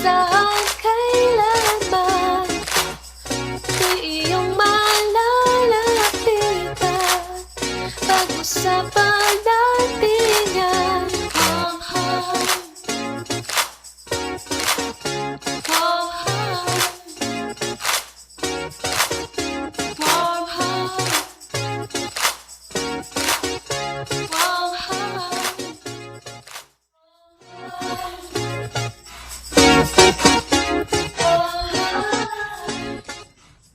saan, kailanman di iyong malalapitan. Pag-usapan natin yan. Hong hong, hong hong, hong hong, hong hong.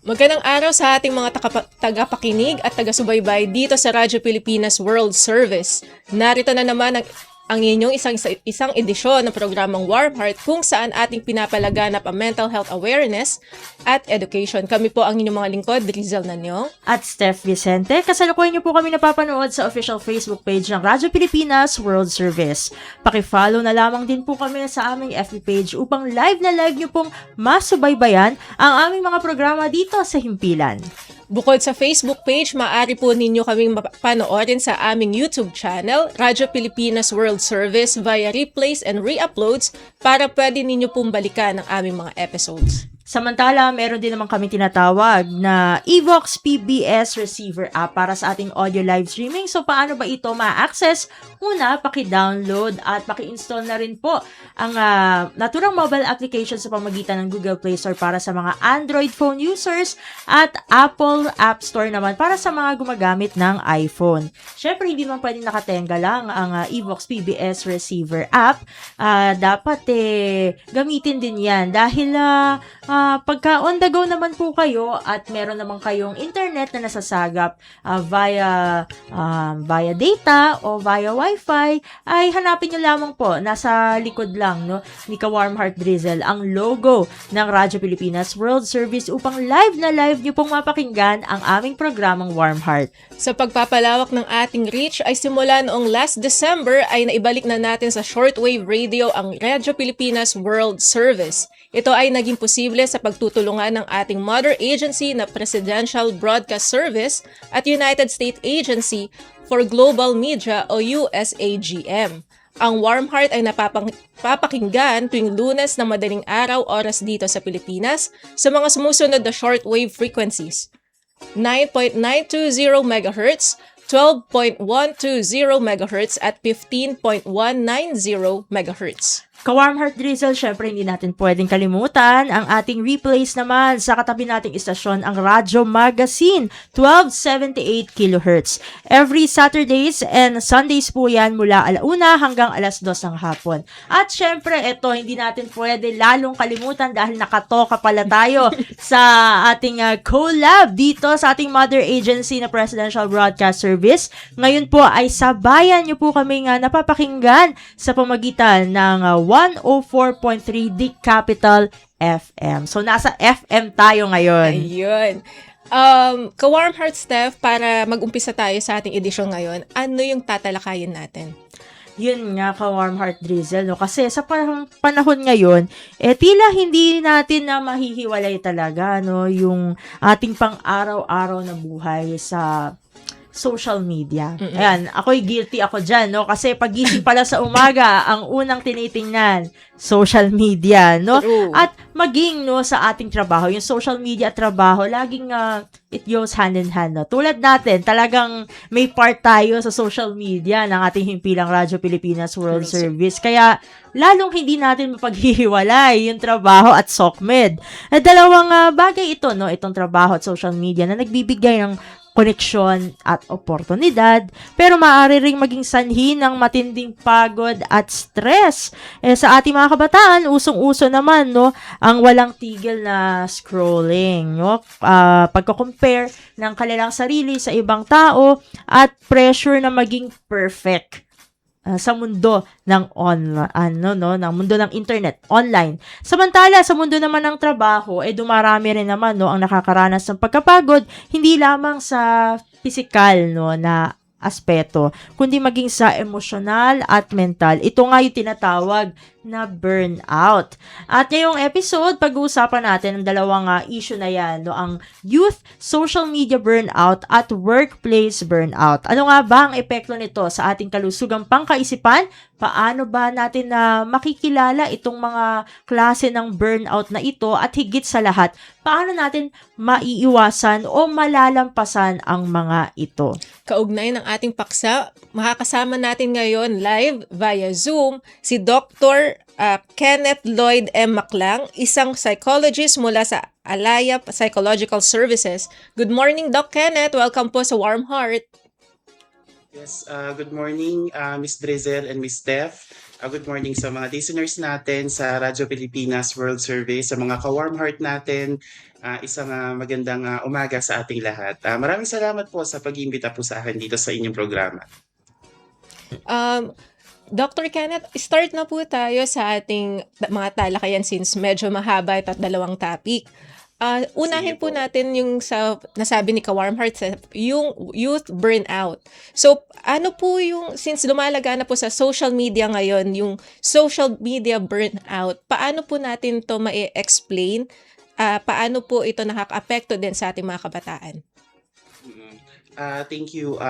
Magandang araw sa ating mga tagapakinig at taga-subaybay dito sa Radyo Pilipinas World Service. Narito na naman ang inyong isang edisyon ng programang Warm Heart kung saan ating pinapalaganap ang mental health awareness at education. Kami po ang inyong mga lingkod, Rizal Nanyong at Steph Vicente. Kasalukuyan niyo po kami napapanood sa official Facebook page ng Radyo Pilipinas World Service. Paki-follow na lamang din po kami sa aming FB page upang live na live niyo pong masubaybayan ang aming mga programa dito sa Himpilan. Bukod sa Facebook page, maaari po ninyo kaming panoorin sa aming YouTube channel, Radyo Pilipinas World Service, via replays and re-uploads para pwede ninyo pong balikan ang aming mga episodes. Samantala, meron din naman kami tinatawag na Evox PBS receiver app para sa ating audio live streaming. So, paano ba ito ma-access? Una, paki-download at paki-install na rin po ang naturang mobile application sa pamagitan ng Google Play Store para sa mga Android phone users at Apple App Store naman para sa mga gumagamit ng iPhone. Syempre, hindi naman pwedeng nakatenga lang ang Evox PBS receiver app. Dapat gamitin din yan dahil pagka on the go naman po kayo at meron naman kayong internet na nasasagap via data o via wifi, ay hanapin nyo lamang po, nasa likod lang ni Ka-Warm Heart Drizzle ang logo ng Radyo Pilipinas World Service upang live na live nyo pong mapakinggan ang aming programang Warm Heart. Sa pagpapalawak ng ating reach ay simula noong last December ay naibalik na natin sa shortwave radio ang Radyo Pilipinas World Service. Ito ay naging posible sa pagtutulungan ng ating mother agency na Presidential Broadcast Service at United States Agency for Global Media o USAGM. Ang Warm Heart ay napapakinggan tuwing Lunes na madaling araw oras dito sa Pilipinas sa mga sumusunod na shortwave frequencies: 9.920 MHz, 12.120 MHz at 15.190 MHz. Ka-Warm Heart Drizzle, syempre hindi natin pwedeng kalimutan ang ating replays naman sa katabi nating istasyon, ang Radyo Magazine, 1278 kHz. Every Saturdays and Sundays po yan mula 1:00 hanggang 2:00 ng hapon. At syempre, ito hindi natin pwede lalong kalimutan dahil nakatoka pala tayo sa ating collab dito sa ating mother agency na Presidential Broadcast Service. Ngayon po ay sabayan nyo po kami napapakinggan sa pamagitan ng 104.3 The Capital FM. So, nasa FM tayo ngayon. Ayun. Ka-Warm Heart, Steph, para mag-umpisa tayo sa ating edisyon ngayon, ano yung tatalakayin natin? Yun nga, Ka-Warm Heart Drizzle, kasi sa panahon ngayon, tila hindi natin na mahihiwalay talaga, yung ating pang-araw-araw na buhay sa social media. Mm-mm. Ayan, ako'y guilty ako dyan, kasi pagising pala sa umaga, ang unang tinitingnan, social media, True. At maging, sa ating trabaho, yung social media at trabaho, laging, it goes hand in hand, Tulad natin, talagang may part tayo sa social media ng ating himpilang Radyo Pilipinas World Service. Kaya, lalong hindi natin mapaghihiwalay yung trabaho at SOCMED. Dalawang bagay ito, itong trabaho at social media na nagbibigay ng koneksyon at oportunidad, pero maaari ring maging sanhi ng matinding pagod at stress. Sa ating mga kabataan, usong-uso naman, ang walang tigil na scrolling, pagko-compare ng kanilang sarili sa ibang tao at pressure na maging perfect sa mundo ng ng mundo ng internet, online. Samantala, sa mundo naman ng trabaho, dumarami rin naman ang nakakaranas ng pagkapagod, hindi lamang sa physical na aspeto, kundi maging sa emosyonal at mental. Ito nga yung tinatawag na burnout. At ngayong episode, pag-uusapan natin ang dalawang issue na yan, no? Ang youth social media burnout at workplace burnout. Ano nga ba ang epekto nito sa ating kalusugang pangkaisipan? Paano ba natin na makikilala itong mga klase ng burnout na ito at higit sa lahat, paano natin maiiwasan o malalampasan ang mga ito? Kaugnay ng ating paksa, makakasama natin ngayon live via Zoom si Dr. Kenneth Lloyd M. Maclang, isang psychologist mula sa Alaya Psychological Services. Good morning, Doc Kenneth. Welcome po sa Warm Heart. Yes, good morning, Miss Drizel and Miss Steph. Good morning sa mga listeners natin sa Radyo Pilipinas World Service, sa mga ka-warm heart natin. Isang magandang umaga sa ating lahat. Maraming salamat po sa pag-iimbita po sa akin dito sa inyong programa. Dr. Kenneth, start na po tayo sa ating mga talakayan since medyo mahaba ito at dalawang topic. Unahin Sige po po. natin yung sa nasabi ni Ka-Warm Heart, yung youth burnout. So, ano po yung, since lumalaga na po sa social media ngayon, yung social media burnout, paano po natin to ma-explain? Paano po ito nakaka-apekto din sa ating mga kabataan? Mm. Thank you,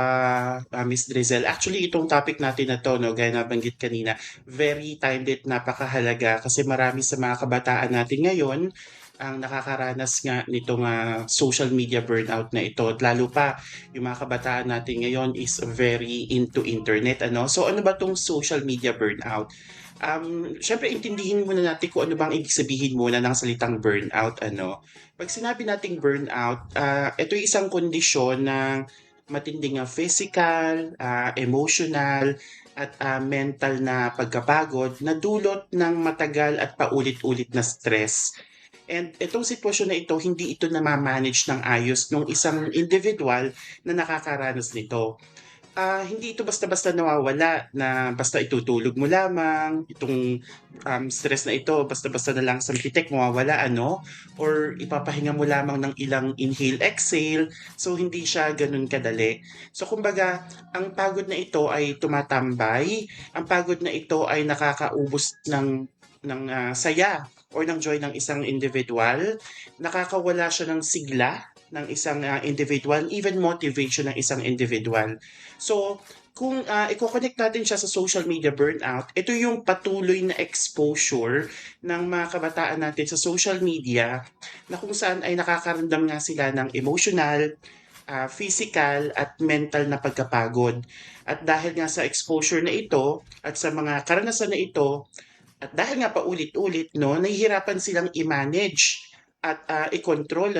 Miss Drizel. Actually, itong topic natin na to, no, gaya na banggit kanina, very timed, napakahalaga kasi marami sa mga kabataan natin ngayon ang nakakaranas nga nitong social media burnout na ito. At lalo pa, yung mga kabataan natin ngayon is very into internet. Ano? So ano ba tong social media burnout? Syempre, intindihin muna natin kung ano bang ibig sabihin muna ng salitang burnout. Ano? Pag sinabi nating burnout, ito yung isang kondisyon ng matinding physical, emotional, at mental na pagkapagod na dulot ng matagal at paulit-ulit na stress. And itong sitwasyon na ito, hindi ito namamanage ng ayos ng isang individual na nakakaranas nito. Hindi ito basta-basta nawawala na basta itutulog mo lamang, itong stress na ito, basta-basta na lang sa pitik mawawala, ano? Or ipapahinga mo lamang ng ilang inhale-exhale, so hindi siya ganun kadali. So kumbaga, ang pagod na ito ay tumatambay, ang pagod na ito ay nakakaubos ng saya or ng joy ng isang individual, nakakawala siya ng sigla ng isang individual, even motivation ng isang individual. So, kung i-connect natin siya sa social media burnout, ito yung patuloy na exposure ng mga kabataan natin sa social media na kung saan ay nakakaramdam nga sila ng emotional, physical at mental na pagkapagod. At dahil nga sa exposure na ito at sa mga karanasan na ito, at dahil nga paulit-ulit, no, nahihirapan silang i-manage at i-control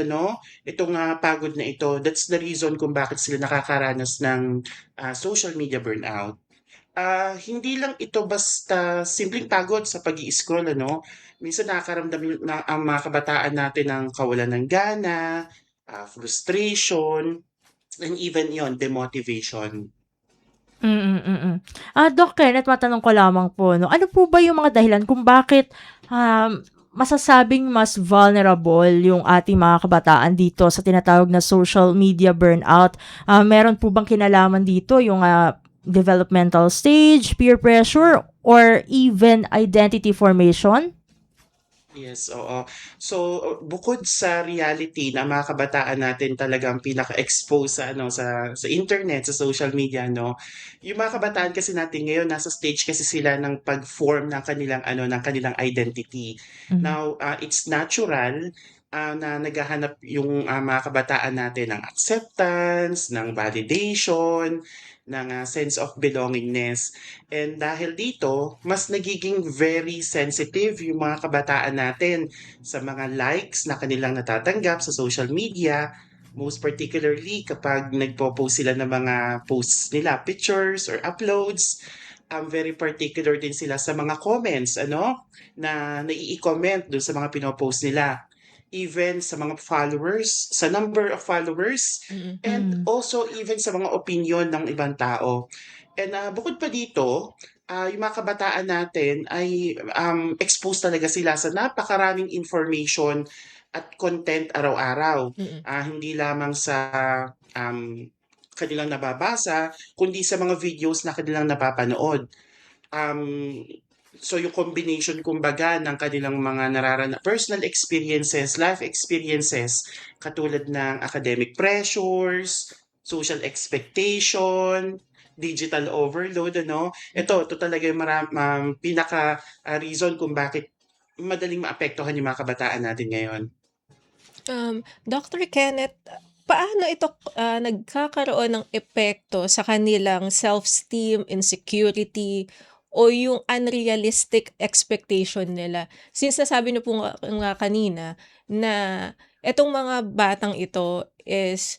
itong pagod na ito. That's the reason kung bakit sila nakakaranas ng social media burnout. Hindi lang ito basta simpleng pagod sa pag-i-scroll, ano. Minsan nakakaramdam na ang mga kabataan natin ng kawalan ng gana, frustration, and even yon demotivation. Doc Kenneth, matanong ko lamang po, no? Ano po ba yung mga dahilan kung bakit masasabing mas vulnerable yung ating mga kabataan dito sa tinatawag na social media burnout? Meron po bang kinalaman dito yung developmental stage, peer pressure, or even identity formation? Yes, oo. So, bukod sa reality na mga kabataan natin talagang pinaka-expose sa sa internet, sa social media, no. Yung mga kabataan kasi natin ngayon nasa stage kasi sila ng pag-form ng kanilang ng kanilang identity. Mhm. Now, it's natural na naghahanap yung mga kabataan natin ng acceptance, ng validation, ng sense of belongingness. And dahil dito, mas nagiging very sensitive yung mga kabataan natin sa mga likes na kanilang natatanggap sa social media, most particularly kapag nagpo-post sila ng mga posts nila, pictures or uploads. Very particular din sila sa mga comments, na nai-comment dun sa mga pinopost nila. Even sa mga followers, sa number of followers, and also even sa mga opinion ng ibang tao. And bukod pa dito, yung mga kabataan natin ay exposed talaga sila sa napakaraming information at content araw-araw. Hindi lamang sa kanilang nababasa, kundi sa mga videos na kanilang napapanood. Um, So yung combination kumbaga ng kanilang mga personal experiences, life experiences, katulad ng academic pressures, social expectation, digital overload, ano? Ito talaga yung pinaka reason kung bakit madaling maapektuhan yung mga kabataan natin ngayon. Dr. Kenneth, paano ito nagkakaroon ng epekto sa kanilang self-esteem, insecurity, o yung unrealistic expectation nila? Since nasabi niyo po nga kanina na etong mga batang ito is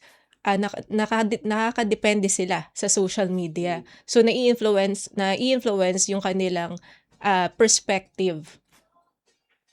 nakakadepende sila sa social media. So nai-influence yung kanilang perspective.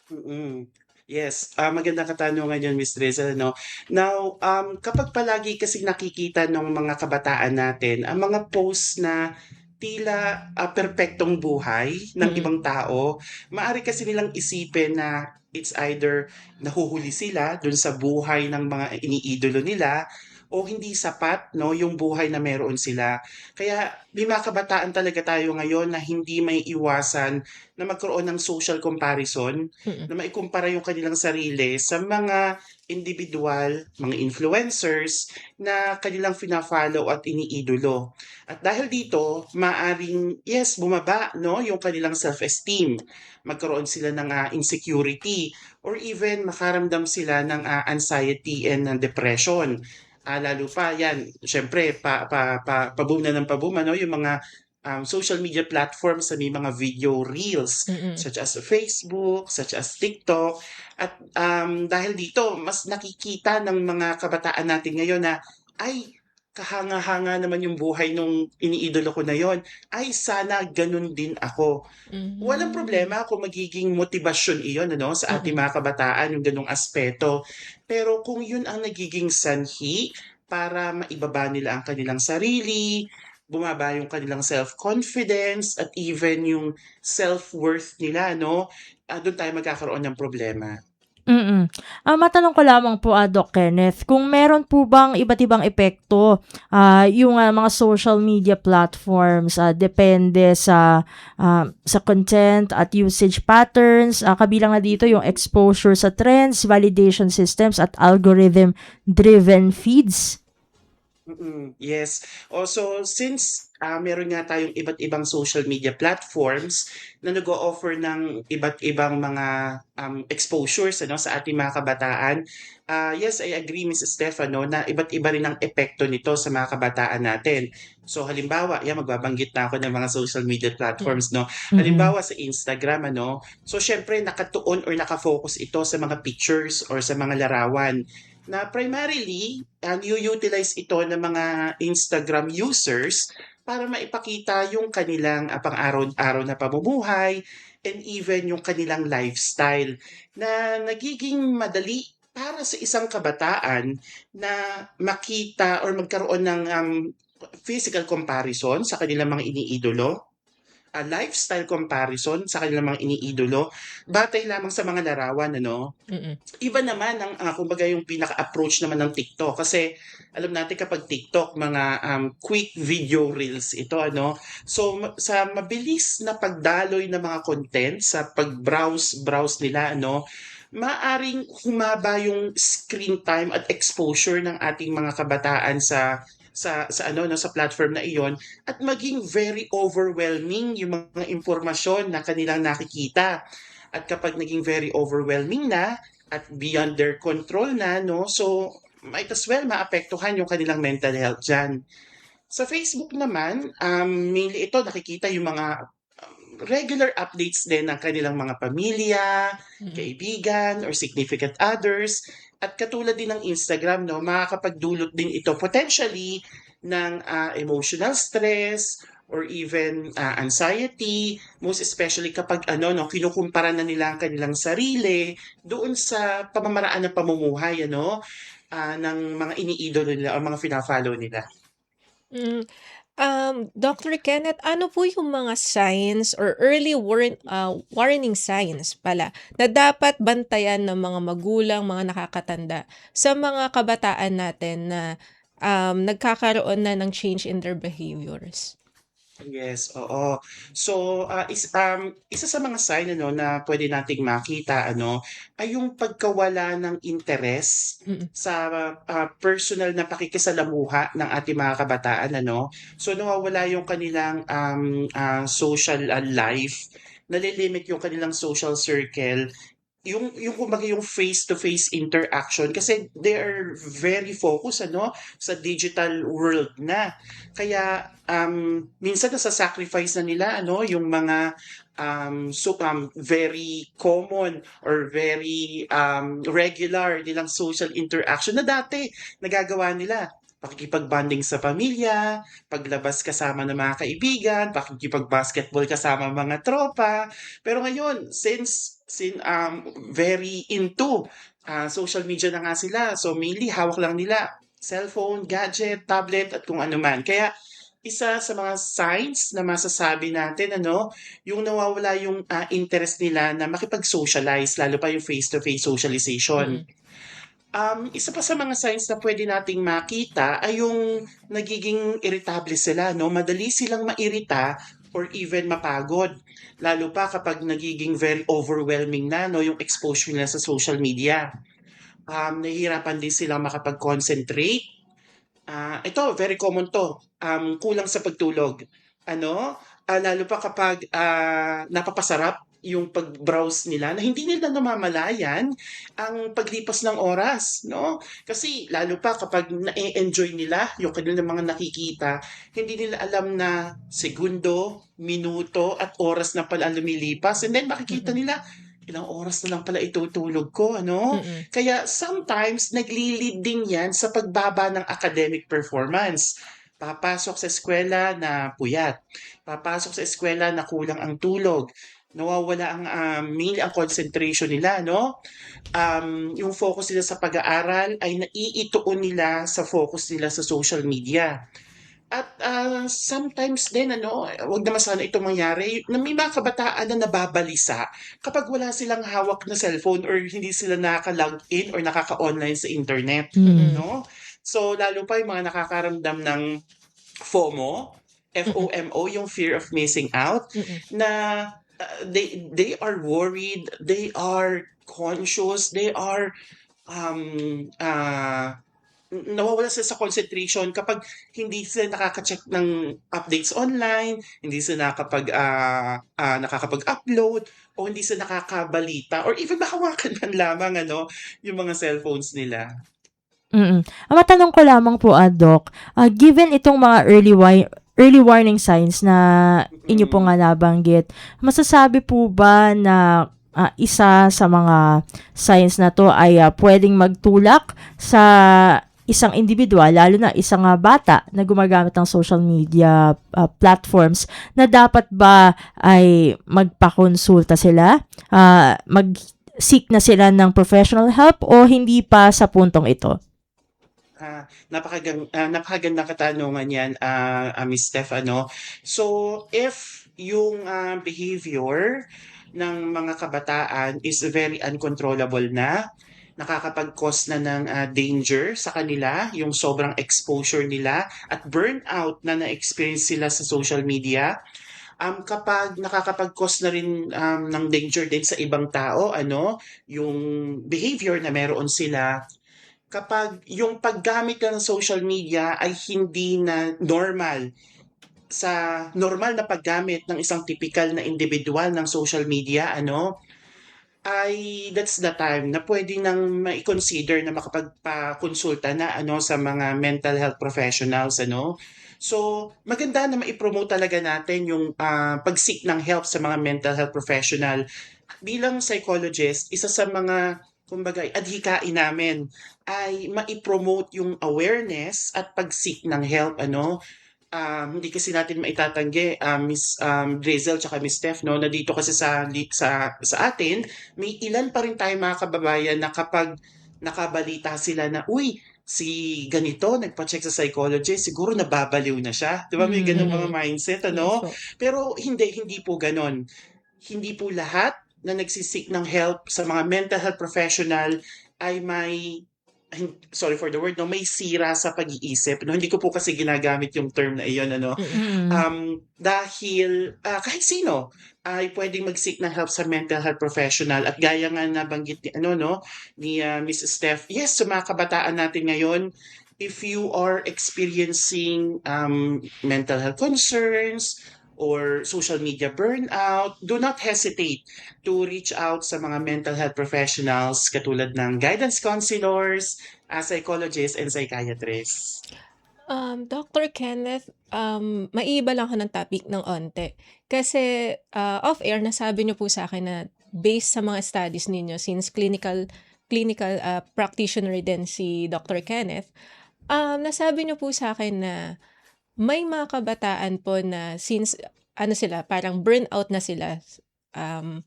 Mm. Yes, magandang katanungan yun, Miss Drizzle, no? Now, kapag palagi kasi nakikita ng mga kabataan natin ang mga posts na tila perpektong buhay ng Mm. ibang tao, maaari kasi nilang isipin na it's either nahuhuli sila dun sa buhay ng mga iniidolo nila o hindi sapat no yung buhay na meron sila. Kaya may mga kabataan talaga tayo ngayon na hindi may iwasan na magkaroon ng social comparison, Mm. na maikumpara yung kanilang sarili sa mga individual, mga influencers na kanilang fina-follow at iniidolo. At dahil dito, maaring yes, bumaba no yung kanilang self-esteem. Magkaroon sila ng insecurity or even makaramdam sila ng anxiety and depression. Lalo pa yan, syempre pa-boom na ng pa-boom ano yung mga social media platforms sa may mga video reels Mm. such as Facebook, such as TikTok. At dahil dito, mas nakikita ng mga kabataan natin ngayon na ay kahanga-hanga naman yung buhay nung iniidolo ko na yon. Ay sana ganun din ako. Walang Mm. problema kung magiging motibasyon iyon ano, sa ating Mm. mga kabataan, yung ganong aspeto. Pero kung yun ang nagiging sanhi para maibaba nila ang kanilang sarili, bumaba yung kanilang self-confidence, at even yung self-worth nila, no? Doon tayo magkakaroon ng problema. Mm. Matanong ko lamang po, Doc Kenneth, kung meron po bang iba't ibang epekto, yung mga social media platforms, depende sa content at usage patterns, kabilang na dito yung exposure sa trends, validation systems, at algorithm-driven feeds? Yes. Also, since meron nga tayong iba't ibang social media platforms na nag-o-offer ng iba't ibang mga exposures ano, sa ating mga kabataan, yes, I agree, Mrs. Stefano, na iba't iba rin ang epekto nito sa mga kabataan natin. So halimbawa, yan, magbabanggit na ako ng mga social media platforms, no? Mm. Halimbawa sa Instagram, ano? So syempre, nakatuon or nakafocus ito sa mga pictures or sa mga larawan na primarily utilize ito ng mga Instagram users para maipakita yung kanilang pang-araw-araw na pamumuhay and even yung kanilang lifestyle na nagiging madali para sa isang kabataan na makita or magkaroon ng physical comparison sa kanilang mga iniidolo, a lifestyle comparison sa kanilang mga iniidolo, batay lamang sa mga larawan, ano? Mm. Iba naman ang kumbaga yung pinaka-approach naman ng TikTok kasi alam natin kapag TikTok mga quick video reels ito ano. So sa mabilis na pagdaloy ng mga content sa pag-browse nila ano, maaring humaba yung screen time at exposure ng ating mga kabataan sa ano no sa platform na iyon at maging very overwhelming yung mga impormasyon na kanilang nakikita. At kapag naging very overwhelming na at beyond their control na, no? So, might as well maapektuhan yung kanilang mental health dyan. Sa Facebook naman, mainly ito nakikita yung mga regular updates din ng kanilang mga pamilya, kaibigan, or significant others. At katulad din ng Instagram, no, makakapagdulot din ito potentially ng emotional stress or even anxiety, most especially kapag ano no kinukumpara na nila ang kanilang sarili doon sa pamamaraan ng pamumuhay ano ng mga iniidolo nila o mga fina-follow nila. Mm. Dr. Kenneth, ano po yung mga signs or early warning signs pala na dapat bantayan ng mga magulang, mga nakakatanda sa mga kabataan natin na nagkakaroon na ng change in their behaviors? Yes, oo. So, isa sa mga sign ano na pwede nating makita ano, ay yung pagkawala ng interes Mm. sa, personal na pakikisalamuha ng ating mga kabataan ano. So, nawawala yung kanilang, social, life, nalilimit yung kanilang social circle, yung kumbaga yung face-to-face interaction kasi they are very focused ano, sa digital world na. Kaya, minsan nasa-sacrifice na nila ano, yung mga, very common or very, regular nilang social interaction na dati nagagawa nila. Pakikipag-bonding sa pamilya, paglabas kasama ng mga kaibigan, pakikipag-basketball kasama ang mga tropa. Pero ngayon, very into, social media na nga sila. So mainly hawak lang nila cellphone, gadget, tablet at kung ano man. Kaya isa sa mga signs na masasabi natin ano, yung nawawala yung, interest nila na makipag-socialize lalo pa yung face-to-face socialization. Mm. Isa pa sa mga signs na pwede nating makita ay yung nagiging irritable sila 'no, madali silang mairita or even mapagod. Lalo pa kapag nagiging very overwhelming na 'no, yung exposure nila sa social media. Nahihirapan din silang makapag-concentrate. Ito very common 'to, kulang sa pagtulog. Ano, lalo pa kapag, napapasarap yung pag-browse nila na hindi nila namamalayan ang paglipas ng oras 'no. Kasi lalo pa kapag na-e-enjoy nila yung kanilang mga nakikita, hindi nila alam na segundo, minuto at oras na pala ang lumilipas and then makikita Mm. nila, ilang oras na lang pala itutulog ko ano. Mm. Kaya sometimes nagli-lead din 'yan sa pagbaba ng academic performance. Papasok sa eskuwela na puyat, papasok sa eskuwela na kulang ang tulog, nawawala ang, mainly ang concentration nila 'no. Yung focus nila sa pag-aaral ay naiituon nila sa focus nila sa social media. At, sometimes din ano, wag naman sana itong mangyari, na may mga kabataan na nababalisa kapag wala silang hawak na cellphone or hindi sila nakaka-log-in or nakaka-online sa internet, Mm. Mm. 'no? So, lalo pa yung mga nakakaramdam ng FOMO, Mm. FOMO, yung fear of missing out, Mm. na, they are worried, they are conscious, they are, um, ah nawawala sila sa concentration kapag hindi sila nakaka-check ng updates online, hindi sila nakakapag-upload o hindi sila nakakabalita or even makahawakan man lamang ano, yung mga cellphones nila. Matanong ko lamang po, Doc, given itong mga early warning signs na inyo po Mm. nga nabanggit, masasabi po ba na isa sa mga signs na to ay pwedeng magtulak sa isang individual, lalo na isang bata na gumagamit ng social media platforms, na dapat ba ay magpakonsulta sila, mag-seek na sila ng professional help o hindi pa sa puntong ito? Napakagandang katanungan 'yan, Miss Steph ano. So, if yung, behavior ng mga kabataan is very uncontrollable na, nakakapag-cause na ng, danger sa kanila, yung sobrang exposure nila at burnout na na-experience sila sa social media, kapag nakakapag-cause na rin, ng danger din sa ibang tao ano, yung behavior na meron sila. Kapag yung paggamit lang ng social media ay hindi na normal sa normal na paggamit ng isang tipikal na individual ng social media ano, ay that's the time na puwede nang mai-consider na makapagpakonsulta na ano sa mga mental health professionals ano. So, maganda na mai-promote talaga natin yung, pag-seek ng help sa mga mental health professional. Bilang psychologist, isa sa mga kumbaga adhikain namin ay mai-promote yung awareness at pag-seek ng help ano. Hindi kasi natin maitatanggi, Miss, Drizzle tsaka Miss Steph 'no, na dito kasi sa atin may ilan pa rin tayong mga kababayan na kapag nakabalita sila na, "Uy, si ganito nagpa-check sa psychologist, siguro nababaliw na siya." 'Di ba may gano'ng mga Mm. mindset Yes ano? po. Pero hindi po gano'n. Hindi po lahat na nagsi ng help sa mga mental health professional ay may sorry for the word, no, may sira sa pag-iisip, no? Hindi ko po kasi ginagamit yung term na iyon, ano. Mm. Mm. Dahil kahit sino ay pwedeng mag-seek ng help sa mental health professional at gaya nga nabanggit ni ano, no, ni Miss Steph, yes, sa mga kabataan natin ngayon, if you are experiencing mental health concerns or social media burnout, do not hesitate to reach out sa mga mental health professionals katulad ng guidance counselors, psychologists, and psychiatrists. Dr. Kenneth, maiiba lang ako ng topic ng onte. Kasi off-air, nasabi niyo po sa akin na based sa mga studies ninyo, since clinical practitioner din si Dr. Kenneth, nasabi niyo po sa akin na may mga kabataan po na since ano sila, parang burnout na sila um,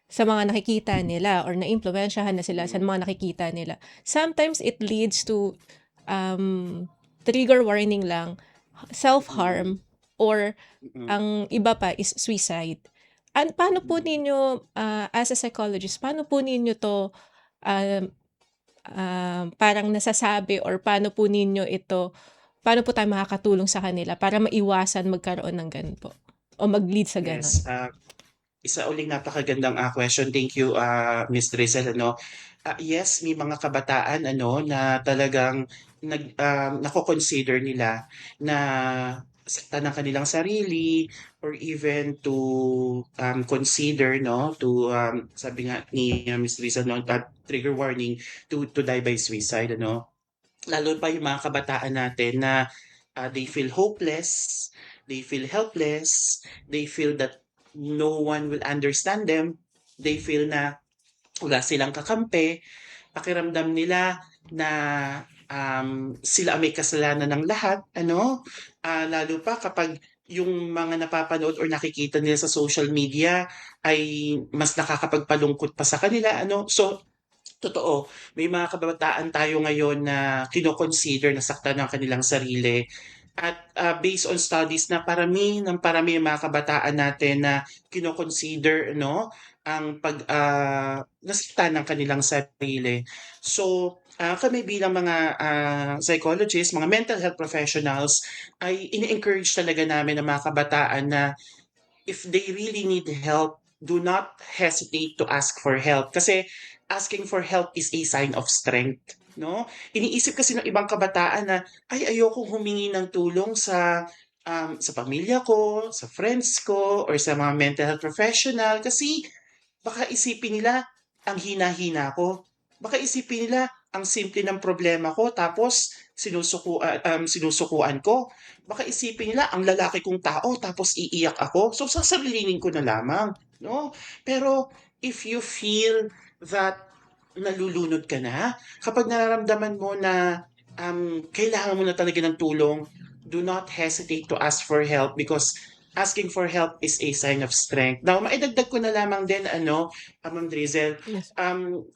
sa mga nakikita nila or naimpluwensyahan na sila sa mga nakikita nila. Sometimes it leads to trigger warning lang, self-harm, or Mm. ang iba pa is suicide. Paano po ninyo, as a psychologist, paano po ninyo to um, parang nasasabi or paano po tayo makakatulong sa kanila para maiwasan magkaroon ng ganun po o mag-lead sa ganun? Yes, isa uling napakagandang question. Thank you, Miss Drizel, ano. Yes, may mga kabataan ano na talagang nako-consider nila na saktan ng kanilang sarili or even to consider, no, to sabi nga ni Miss Drizel, no, trigger warning to die by suicide, ano. Lalo pa yung mga kabataan natin na they feel hopeless, they feel helpless, they feel that no one will understand them, they feel na wala silang kakampi, pakiramdam nila na sila ang may kasalanan ng lahat, ano? Lalo pa kapag yung mga napapanood or nakikita nila sa social media ay mas nakakapagpalungkot pa sa kanila, ano? So, totoo, may mga kabataan tayo ngayon na kino-consider na saktan ng kanilang sarili at based on studies na parami ang mga kabataan natin na kino-consider no ang nasaktan ng kanilang sarili. So, kami bilang mga psychologists, mga mental health professionals ay ini-encourage talaga namin ang mga kabataan na if they really need help, do not hesitate to ask for help. Kasi asking for help is a sign of strength. No? Iniisip kasi ng ibang kabataan na, ay, ayokong humingi ng tulong sa pamilya ko, sa friends ko, or sa mga mental health professional kasi baka isipin nila ang hina-hina ko. Baka isipin nila ang simple ng problema ko tapos sinusukuan ko. Baka isipin nila ang lalaki kong tao tapos iiyak ako. So sasarilinin ko na lamang, no? Pero if you feel that nalulunod ka na, kapag nararamdaman mo na kailangan mo na talaga ng tulong, do not hesitate to ask for help because asking for help is a sign of strength. Now, maidagdag ko na lamang din, ano, Ma'am Drizel, Yes.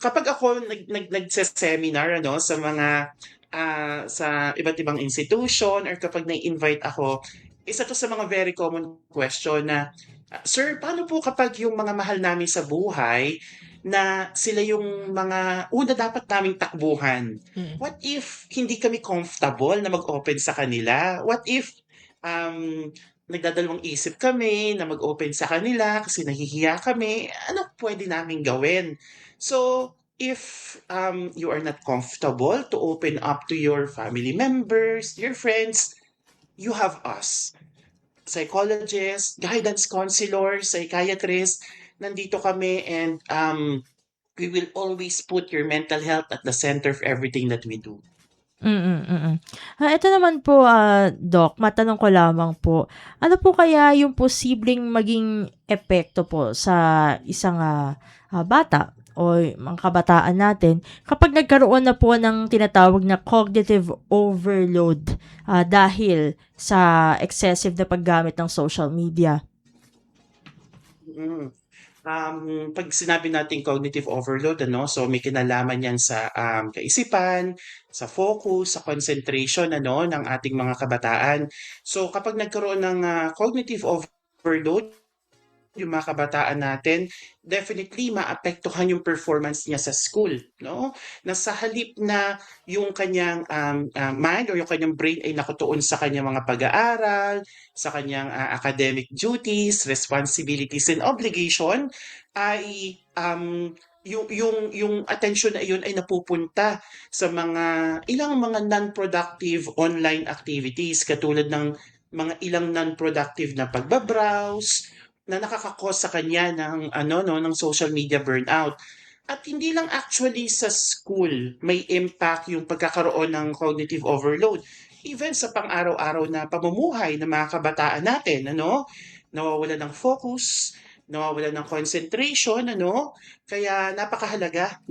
kapag ako nagse-seminar, ano, sa mga, sa iba't ibang institution or kapag na-invite ako, isa to sa mga very common question na, Sir, paano po kapag yung mga mahal namin sa buhay na sila yung mga una dapat naming takbuhan? Mm. What if hindi kami comfortable na mag-open sa kanila? What if um, nagdadalawang isip kami na mag-open sa kanila kasi nahihiya kami? Ano pwede namin gawin? So, if you are not comfortable to open up to your family members, your friends, you have us psychologists, guidance counselors, psychiatrists, nandito kami and we will always put your mental health at the center of everything that we do. Ito naman po, Doc, matanong ko lamang po, ano po kaya yung posibleng maging epekto po sa isang bata o mga kabataan natin kapag nagkaroon na po ng tinatawag na cognitive overload dahil sa excessive na paggamit ng social media? Mm. Pag sinabi natin cognitive overload, ano, so may kinalaman yan sa kaisipan, sa focus, sa concentration, ano, ng ating mga kabataan. So kapag nagkaroon ng cognitive overload, yung mga kabataan natin, definitely maapektuhan yung performance niya sa school, no? Na sa halip na yung kanyang mind or yung kanyang brain ay nakatuon sa kanyang mga pag-aaral, sa kanyang academic duties, responsibilities, and obligation, ay yung attention na iyon ay napupunta sa ilang mga non-productive online activities katulad ng mga ilang non-productive na pagbabrowse na nakaka-cause sa kanya ng ng social media burnout. At hindi lang actually sa school may impact yung pagkakaroon ng cognitive overload. Even sa pang-araw-araw na pamumuhay ng mga kabataan natin, nawawalan ng focus, nawawalan ng concentration, kaya napakahalaga,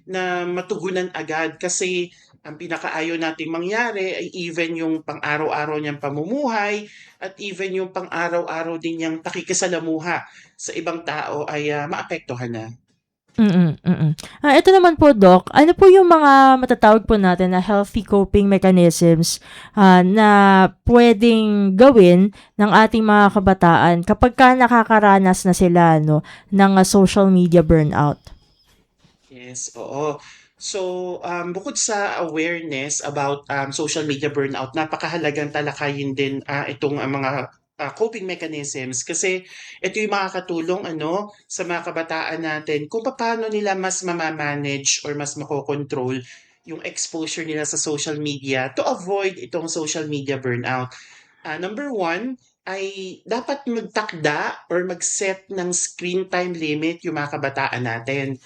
na matugunan agad kasi ang pinakaayaw nating mangyari ay even yung pang-araw-araw niyang pamumuhay at even yung pang-araw-araw din niyang pakikisalamuha sa ibang tao ay maapektuhan na. Ito naman po, Doc, ano po yung mga matatawag po natin na healthy coping mechanisms na pwedeng gawin ng ating mga kabataan kapag ka nakakaranas na sila ng social media burnout? Yes, oo. So, bukod sa awareness about social media burnout, napakahalagang talakayin din itong mga coping mechanisms kasi ito yung makakatulong sa mga kabataan natin kung paano nila mas mamamanage or mas makokontrol yung exposure nila sa social media to avoid itong social media burnout. Number one, ay dapat magtakda or mag-set ng screen time limit yung mga kabataan natin.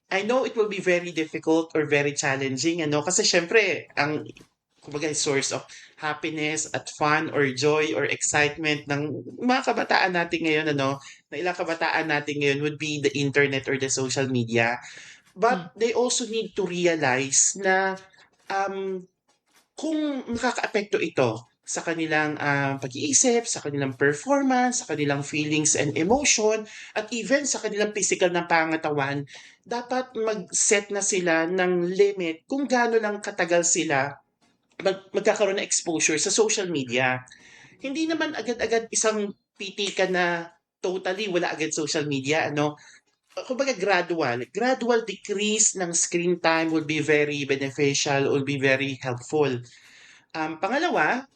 I know it will be very difficult or very challenging, kasi syempre, kumbaga, source of happiness at fun or joy or excitement ng mga kabataan natin ngayon, na ilang kabataan natin ngayon would be the internet or the social media. But they also need to realize na um, kung makakaapekto ito sa kanilang pag-iisip, sa kanilang performance, sa kanilang feelings and emotion, at even sa kanilang physical na pangatawan, dapat mag-set na sila ng limit kung gaano lang katagal sila magkakaroon ng exposure sa social media. Hindi naman agad-agad isang pitikan na totally wala agad social media, kumbaga gradual decrease ng screen time will be very beneficial, will be very helpful. Pangalawa,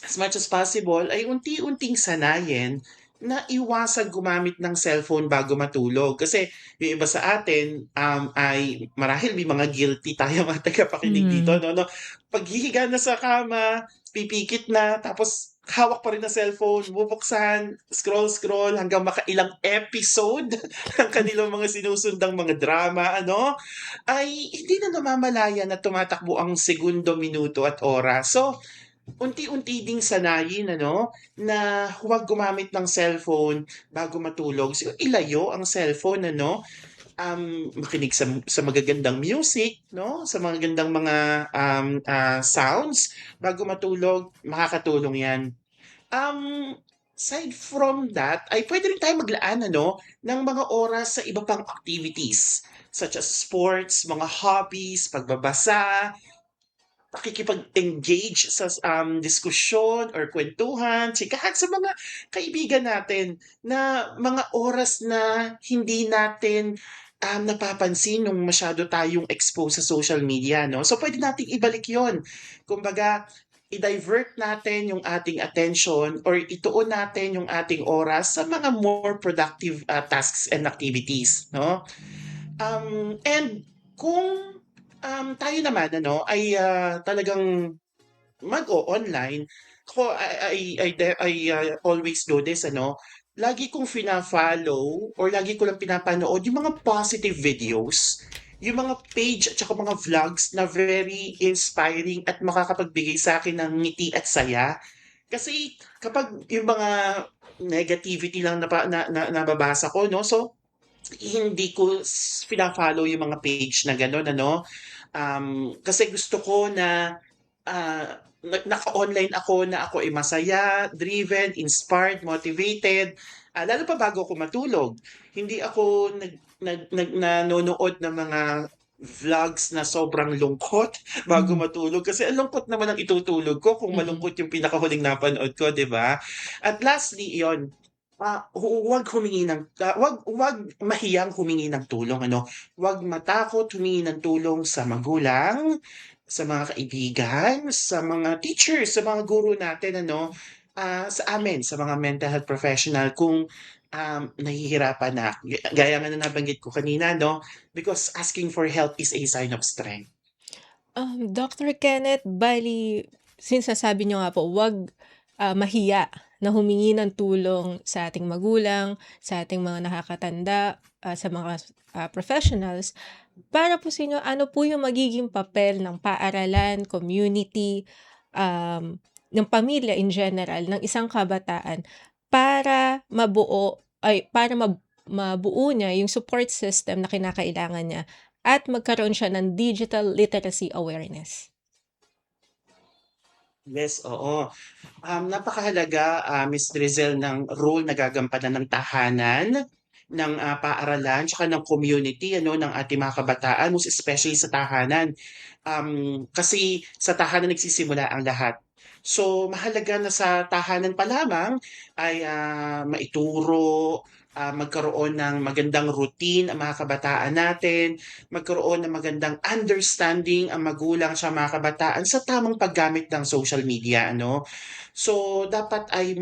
as much as possible ay unti-unting sanayin na iwasan gumamit ng cellphone bago matulog. Kasi yung iba sa atin ay marahil may mga guilty tayo mga tagapakinig dito. No? Paghihiga na sa kama, pipikit na, tapos hawak pa rin na cellphone, bubuksan, scroll hanggang makailang episode ng kanilang mga sinusundang mga drama, ay hindi na namamalaya na tumatakbo ang segundo, minuto at oras. So, unti-unti ding sanayin na huwag gumamit ng cellphone bago matulog. So, ilayo ang cellphone makinig sa magagandang music, sa magagandang mga sounds bago matulog, makakatulong 'yan. Aside from that, ay pwede rin tayo maglaan ng mga oras sa iba pang activities such as sports, mga hobbies, pagbabasa, pakikipag-engage sa diskusyon or kwentuhan, tsikahan sa mga kaibigan natin na mga oras na hindi natin napapansin nung masyado tayong exposed sa social media, So, pwede nating ibalik yon. Kumbaga, i-divert natin yung ating attention or ituon natin yung ating oras sa mga more productive tasks and activities, And kung tayo naman ay talagang mag-o-online, ako I always do this lagi kong fina-follow or lagi ko lang pinapanood yung mga positive videos, yung mga page at saka mga vlogs na very inspiring at makakapagbigay sa akin ng ngiti at saya. Kasi kapag yung mga negativity lang nababasa ko, so hindi ko fina-follow yung mga page na gano'n, kasi gusto ko na naka-online ako na ako ay masaya, driven, inspired, motivated, lalo pa bago ako matulog. Hindi ako nanonood ng mga vlogs na sobrang lungkot bago matulog kasi ang lungkot naman ang itutulog ko kung malungkot yung pinakahuling napanood ko, 'di ba? At lastly, 'yon, huwag humingi ng wag mahiyang humingi ng tulong ano. Huwag matakot humingi ng tulong sa magulang, sa mga kaibigan, sa mga teachers, sa mga guro natin ano, sa amin, sa mga mental health professional kung, nahihirapan na. Gaya nga na nabanggit ko kanina 'no, because asking for help is a sign of strength. Dr. Kenneth, bali, since nasabi niyo nga po, wag mahiya na humingi ng tulong sa ating magulang, sa ating mga nakakatanda, sa mga professionals. Para po sa inyo, ano po yung magiging papel ng paaralan, community, ng pamilya in general, ng isang kabataan para mabuo niya yung support system na kinakailangan niya at magkaroon siya ng digital literacy awareness? Yes, oo. Napakahalaga, Miss Drizel, ng role na gagampanan ng tahanan, ng paaralan, tsaka ng community ano, ng ating mga kabataan, most especially sa tahanan. Kasi sa tahanan nagsisimula ang lahat. So, mahalaga na sa tahanan pa lamang ay maituro, magkaroon ng magandang routine ang mga kabataan natin, magkaroon ng magandang understanding ang magulang sa mga kabataan sa tamang paggamit ng social media ano. So dapat ay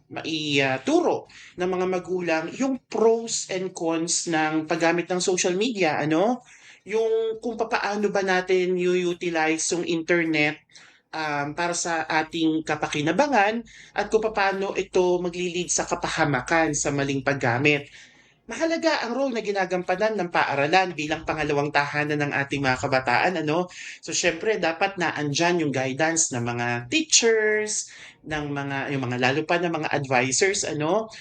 maituro ng mga magulang yung pros and cons ng paggamit ng social media ano. Yung kung papaano ba natin utilize yung internet para sa ating kapakinabangan at kung papaano ito magli sa kapahamakan sa maling paggamit. Mahalaga ang role na ginagampanan ng paaralan bilang pangalawang tahanan ng ating mga kabataan ano. So siyempre dapat na andyan yung guidance ng mga teachers, ng mga lalo pa ng mga advisors ano.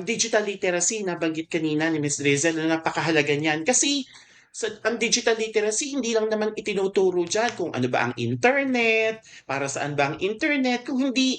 Digital literacy nabanggit kanina ni Miss Rizel na napakahalaga niyan kasi ang digital literacy hindi lang naman itinuturo diyan kung ano ba ang internet, para saan ba ang internet, kung hindi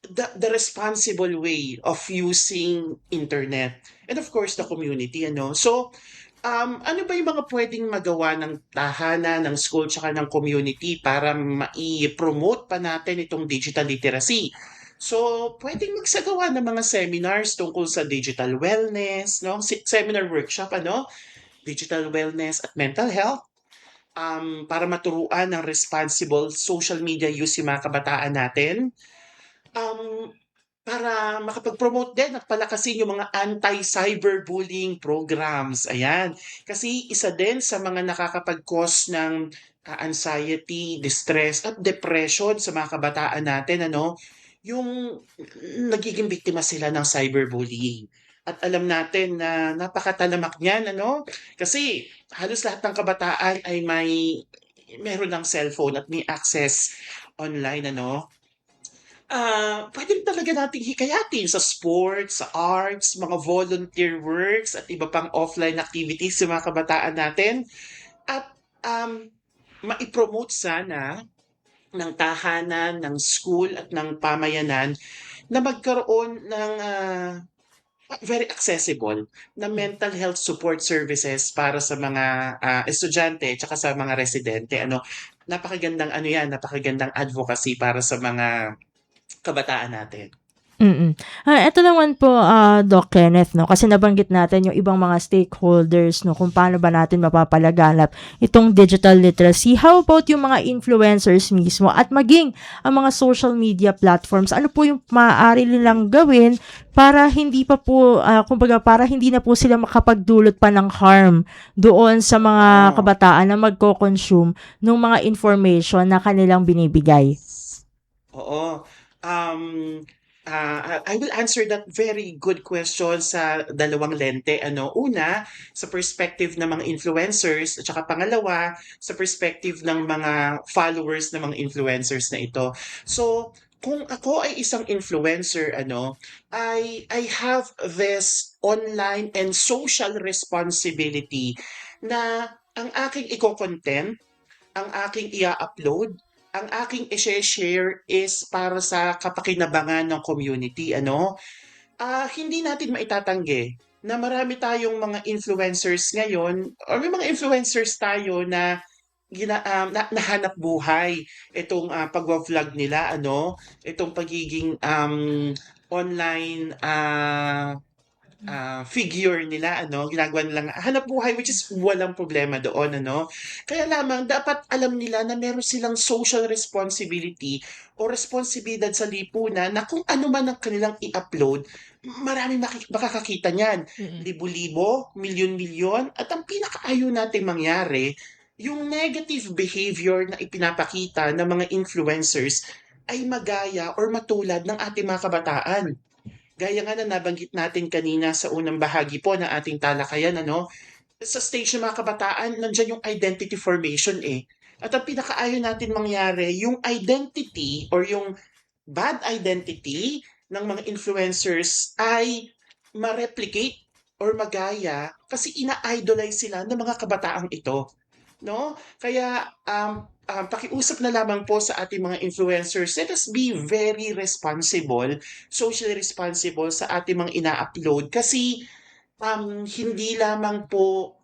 the responsible way of using internet and of course the community ano. So ano ba yung mga pwedeng magawa ng tahanan, ng school, tsaka ng community para mai-promote pa natin itong digital literacy? So, pwedeng magsagawa ng mga seminars tungkol sa digital wellness, no? Seminar workshop, ano? Digital wellness at mental health, para maturuan ng responsible social media use yung mga kabataan natin. Um, para makapag-promote din at palakasin yung mga anti-cyberbullying programs, ayan. Kasi isa din sa mga nakakapag-cause ng anxiety, distress at depression sa mga kabataan natin ano, yung nagiging biktima sila ng cyberbullying. At alam natin na napakatalamak niyan ano, kasi halos lahat ng kabataan ay meron ng cellphone at may access online ano. Puwede talaga nating hikayatin sa sports, sa arts, mga volunteer works at iba pang offline activities sa mga kabataan natin at, mai-promote sana ng tahanan, ng school at ng pamayanan na magkaroon ng, very accessible na mental health support services para sa mga, estudyante tsaka sa mga residente ano. Napakagandang ano 'yan, napakagandang advocacy para sa mga kabataan natin. Mm. Eto naman po, Doc Kenneth 'no, kasi nabanggit natin yung ibang mga stakeholders 'no, kung paano ba natin mapapalaganap itong digital literacy. How about yung mga influencers mismo at maging ang mga social media platforms? Ano po yung maaari nilang gawin para hindi pa po, kumbaga para hindi na po sila makapagdulot pa ng harm doon sa mga Oo. kabataan na magko-consume nung mga information na kanilang binibigay? Oo. Um, I will answer that very good question sa dalawang lente. Ano, una, sa perspective ng mga influencers, at saka pangalawa, sa perspective ng mga followers ng mga influencers na ito. So, kung ako ay isang influencer, ano, I have this online and social responsibility na ang aking iko-content, ang aking ia-upload, ang aking i-share is para sa kapakinabangan ng community ano. Hindi natin maitatanggi na marami tayong mga influencers ngayon or may mga influencers tayo na nahanap buhay itong pagwa-vlog nila, ano, itong pagiging online figure nila, ano, ginagawa nilang hanap buhay, which is walang problema doon, ano. Kaya lamang dapat alam nila na meron silang social responsibility o responsibilidad sa lipunan na kung ano man ang kanilang i-upload, maraming makakakita niyan. Mm. Libo-libo, milyon-milyon, at ang pinakaayaw nating mangyari, yung negative behavior na ipinapakita ng mga influencers ay magaya or matulad ng ating mga kabataan. Gaya nga na nabanggit natin kanina sa unang bahagi po ng ating talakayan, ano, sa stage ng mga kabataan, nandiyan yung identity formation eh. At ang pinakaayaw natin mangyari, yung identity or yung bad identity ng mga influencers ay ma-replicate or magaya kasi ina-idolize sila ng mga kabataang ito. No? Kaya pakiusap na lamang po sa ating mga influencers, let us be very responsible, socially responsible sa ating mga ina-upload kasi hindi lamang po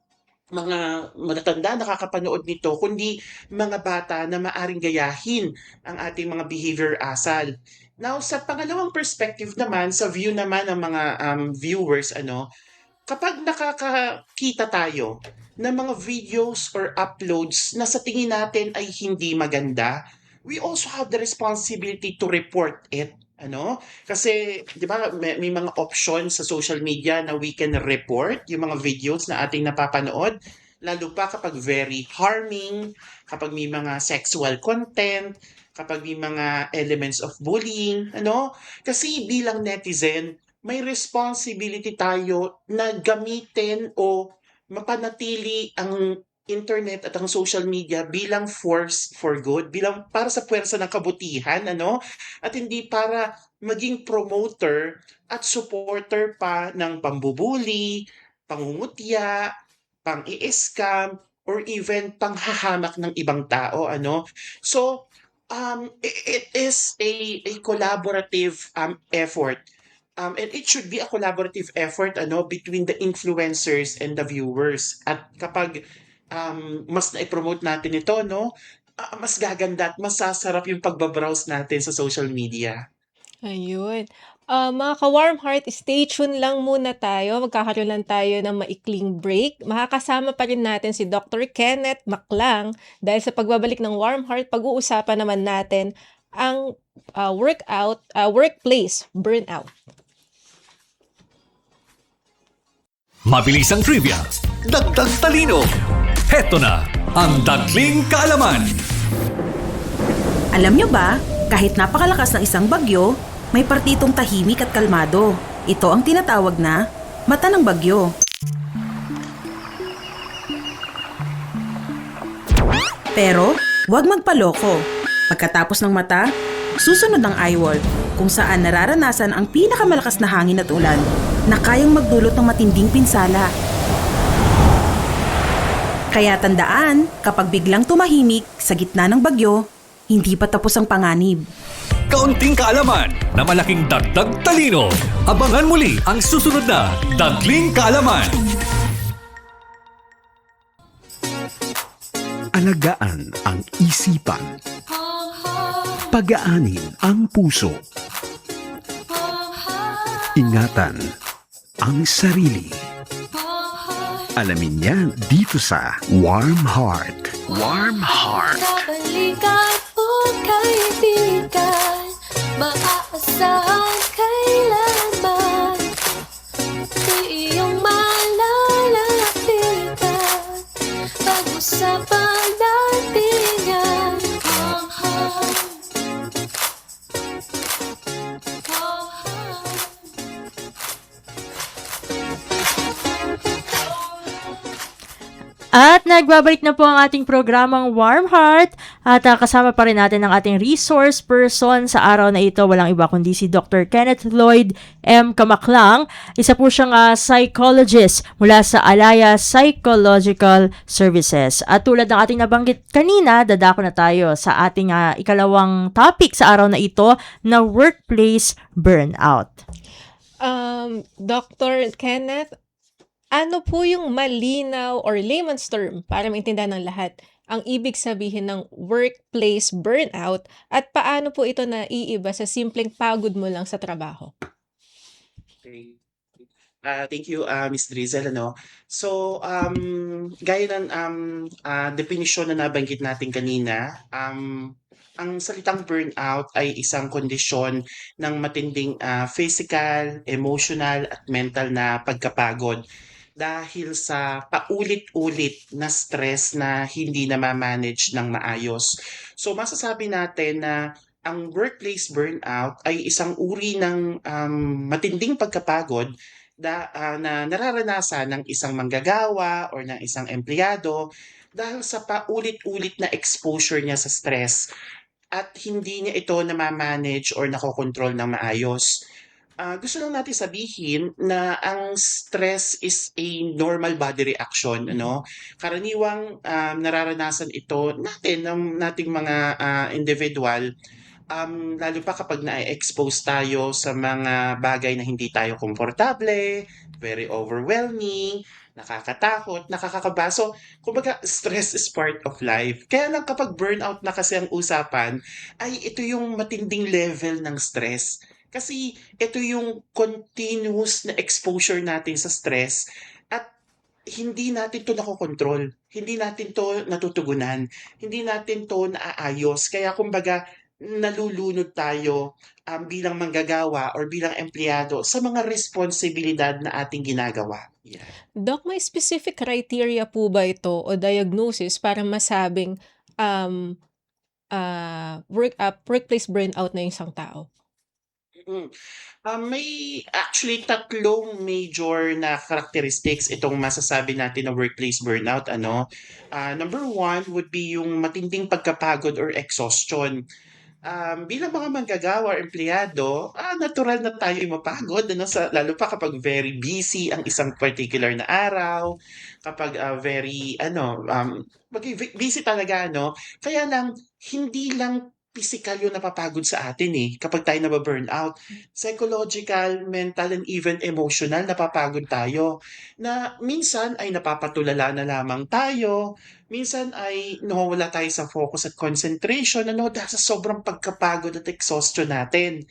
mga matatanda nakakapanood nito, kundi mga bata na maaring gayahin ang ating mga behavior asal. Now, sa pangalawang perspective naman, sa view naman ng mga viewers, ano, kapag nakakakita tayo ng mga videos or uploads na sa tingin natin ay hindi maganda, we also have the responsibility to report it. Ano? Kasi, di ba, may mga options sa social media na we can report yung mga videos na ating napapanood, lalo pa kapag very harming, kapag may mga sexual content, kapag may mga elements of bullying, ano? Kasi bilang netizen, may responsibility tayo na gamitin o mapanatili ang internet at ang social media bilang force for good, bilang para sa puwersa ng kabutihan, ano? At hindi para maging promoter at supporter pa ng pambubuli, pangungutya, pang-i-scam, or even panghahamak ng ibang tao, ano? So, it is a collaborative effort. And it should be a collaborative effort, ano, between the influencers and the viewers. At kapag mas na-promote natin ito, no, mas gaganda at mas sasarap yung pagbabrowse natin sa social media. Ayun. Mga ka-warm heart, stay tuned lang muna tayo. Magkakaroon lang tayo ng maikling break. Makakasama pa rin natin si Dr. Kenneth Maclang dahil sa pagbabalik ng warm heart, pag-uusapan naman natin ang workplace burnout. Mabilis ang trivia, dagdag talino. Heto na ang Dagling Kaalaman. Alam nyo ba, kahit napakalakas ng isang bagyo, may partitong tahimik at kalmado. Ito ang tinatawag na mata ng bagyo. Pero, huwag magpaloko. Pagkatapos ng mata, susunod ang eyewall, kung saan nararanasan ang pinakamalakas na hangin at ulan na kayang magdulot ng matinding pinsala. Kaya tandaan, kapag biglang tumahimik sa gitna ng bagyo, hindi pa tapos ang panganib. Kaunting kaalaman na malaking dagdag talino. Abangan muli ang susunod na Dagling Kaalaman. Alagaan ang isipan. Pagaanin ang puso. Ingatan ang sarili. Alamin niya dito sa Warm Heart. Warm Heart. Kabalikan o kaibigan, maaasahan kailanman. Di iyong malalapitan, pag-usapan natin yan. At nagbabalik na po ang ating programang Warm Heart at kasama pa rin natin ang ating resource person sa araw na ito. Walang iba kundi si Dr. Kenneth Lloyd M. Kamaklang. Isa po siyang psychologist mula sa Alaya Psychological Services. At tulad ng ating nabanggit kanina, dadako na tayo sa ating ikalawang topic sa araw na ito na workplace burnout. Dr. Kenneth, ano po yung malinaw or layman's term para maintindihan ng lahat? ang ibig sabihin ng workplace burnout at paano po ito naiiba sa simpleng pagod mo lang sa trabaho? Okay. Thank you, Miss Drizel, ano. So, gaya ng definisyon na nabanggit natin kanina, ang salitang burnout ay isang kondisyon ng matinding physical, emotional at mental na pagkapagod dahil sa paulit-ulit na stress na hindi na manage ng maayos. So, masasabi natin na ang workplace burnout ay isang uri ng matinding pagkapagod na nararanasan ng isang manggagawa or ng isang empleyado dahil sa paulit-ulit na exposure niya sa stress at hindi niya ito namamanage or nakokontrol ng maayos. Gusto lang natin sabihin na ang stress is a normal body reaction, ano? Karaniwang nararanasan ito natin ng nating mga individual, lalo pa kapag na-expose tayo sa mga bagay na hindi tayo komportable, very overwhelming, nakakatakot, nakakakaba. So, kumbaga, stress is part of life. Kaya lang kapag burnout na kasi ang usapan, ay ito yung matinding level ng stress. Kasi ito yung continuous na exposure natin sa stress at hindi natin to nakokontrol. Hindi natin to natutugunan. Hindi natin to naaayos. Kaya kumbaga, nalulunod tayo bilang manggagawa or bilang empleyado sa mga responsibilidad na ating ginagawa. Yeah. Doc, may specific criteria po ba ito o diagnosis para masabing workplace burnout na yung isang tao? Mm. May actually tatlong major na characteristics itong masasabi natin na workplace burnout, ano. Number one would be yung matinding pagkapagod or exhaustion. Bilang mga manggagawa or empleyado, natural na tayo mapagod, ano, lalo pa kapag very busy ang isang particular na araw, kapag very, ano, busy talaga, no? Kaya lang, hindi lang physical yung napapagod sa atin kapag tayo nababurnout. Psychological, mental, and even emotional, napapagod tayo. Na minsan ay napapatulala na lamang tayo, minsan ay nawawala tayo sa focus at concentration, ano, dahil sa sobrang pagkapagod at exhaustion natin.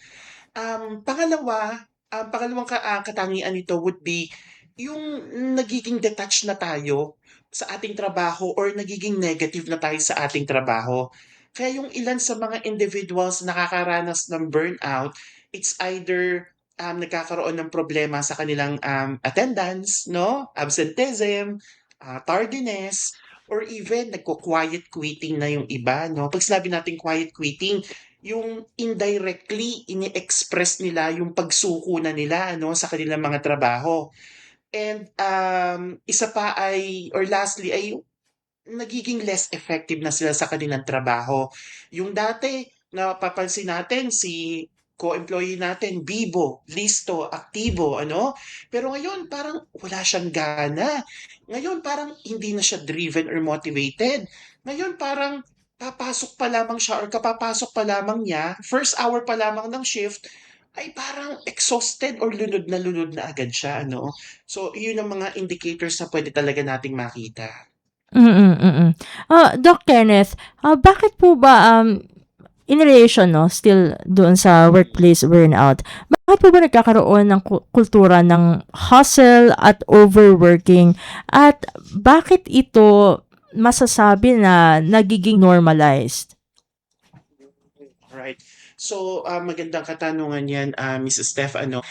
Pangalawang katangian nito would be yung nagiging detached na tayo sa ating trabaho or nagiging negative na tayo sa ating trabaho. Kaya yung ilan sa mga individuals nakakaranas ng burnout, it's either nagkakaroon ng problema sa kanilang attendance, no? Absenteeism, tardiness, or even nagko-quiet quitting na yung iba, no? Pag sinabi natin quiet quitting, yung indirectly ini-express nila yung pagsuko na nila, no, sa kanilang mga trabaho. And isa pa ay, or lastly, ay nagiging less effective na sila sa kanilang trabaho. Yung dati, napapansin natin si co-employee natin, bibo, listo, aktibo, ano? Pero ngayon, parang wala siyang gana. Ngayon, parang hindi na siya driven or motivated. Ngayon, parang papasok pa lamang siya or kapapasok pa lamang niya, first hour pa lamang ng shift, ay parang exhausted or lunod na agad siya, ano? So, yun ang mga indicators na pwede talaga nating makita. Doc Kenneth, bakit po ba, in relation, no, still doon sa workplace burnout, bakit po ba nagkakaroon ng kultura ng hustle at overworking at bakit ito masasabi na nagiging normalized? Right. So, magandang katanungan yan, Mrs. Steph, ano.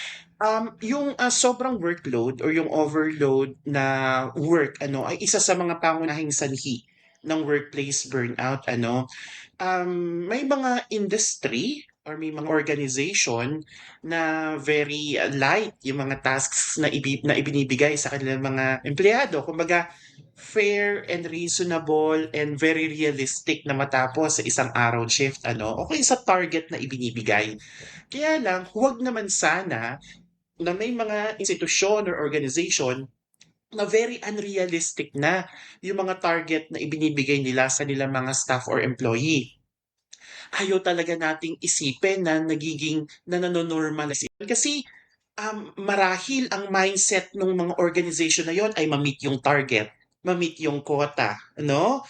Yung sobrang workload or yung overload na work, ano, ay isa sa mga pangunahing sanhi ng workplace burnout, ano. May mga industry or may mga organization na very light yung mga tasks na ibinibigay sa kanilang mga empleyado. Kumbaga, fair and reasonable and very realistic na matapos sa isang araw shift, ano, okay sa target na ibinibigay. Kaya lang, huwag naman sana na may mga institusyon or organization na very unrealistic na yung mga target na ibinibigay nila sa nilang mga staff or employee. Ayaw talaga nating isipin na nagiging nanonormalize. Kasi marahil ang mindset ng mga organization na yon ay ma-meet yung target, ma-meet yung quota, ano?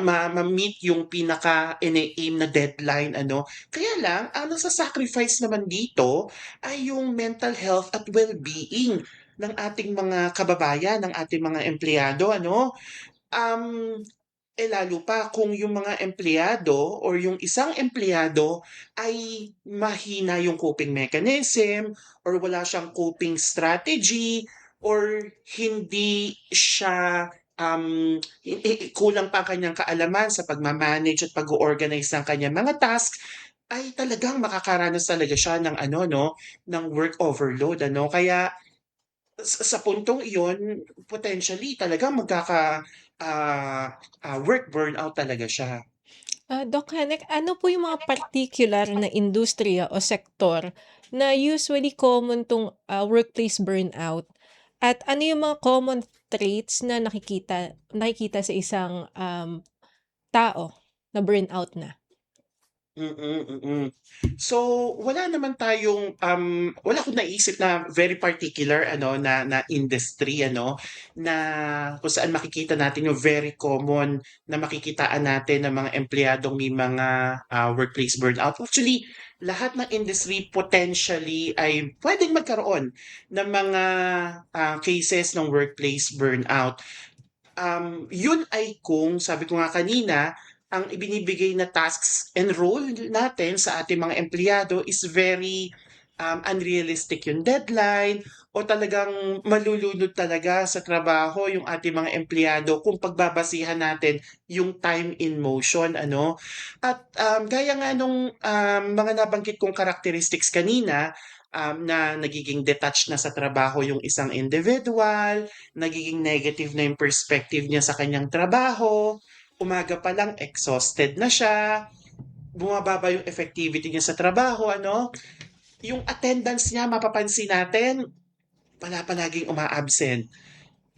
Ma-meet yung pinaka-ine-aim na deadline, ano? Kaya lang, ang nasa-sacrifice naman dito ay yung mental health at well-being ng ating mga kababayan, ng ating mga empleyado, ano? Um, lalo pa kung yung mga empleyado or yung isang empleyado ay mahina yung coping mechanism or wala siyang coping strategy or hindi siya kulang pa ang kanyang kaalaman sa pagmamanage at pag-organize ng kanyang mga tasks, ay talagang makakaranas talaga siya ng ano no, ng work overload ano. Kaya sa puntong iyon, potentially talagang work burnout talaga siya. Doc Hanek, ano po yung mga particular na industriya o sektor na usually common tong workplace burnout? At ano yung mga common traits na nakikita sa isang tao na burnout na? So, wala naman tayong, wala akong naisip na very particular ano na industry ano, na kung saan makikita natin yung very common na makikitaan natin ng mga empleyadong may mga, workplace burnout. Actually, lahat ng industry potentially ay puwedeng magkaroon ng mga, cases ng workplace burnout. Yun ay kung sabi ko nga kanina, ang ibinibigay na tasks and role natin sa ating mga empleyado is very unrealistic yung deadline o talagang malulunod talaga sa trabaho yung ating mga empleyado kung pagbabasihan natin yung time in motion ano. At gaya nga nung mga nabanggit kong characteristics kanina, na nagiging detached na sa trabaho yung isang individual, nagiging negative na yung perspective niya sa kanyang trabaho, umaga pa lang exhausted na siya, bumababa yung effectivity niya sa trabaho, ano? Yung attendance niya, mapapansin natin, palaging uma-absent,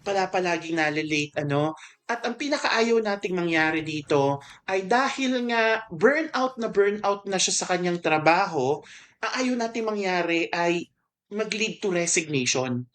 palaging nale-late, ano? At ang pinakaayaw nating mangyari dito ay dahil nga burnout na siya sa kanyang trabaho, ang ayaw nating mangyari ay mag-lead to resignation.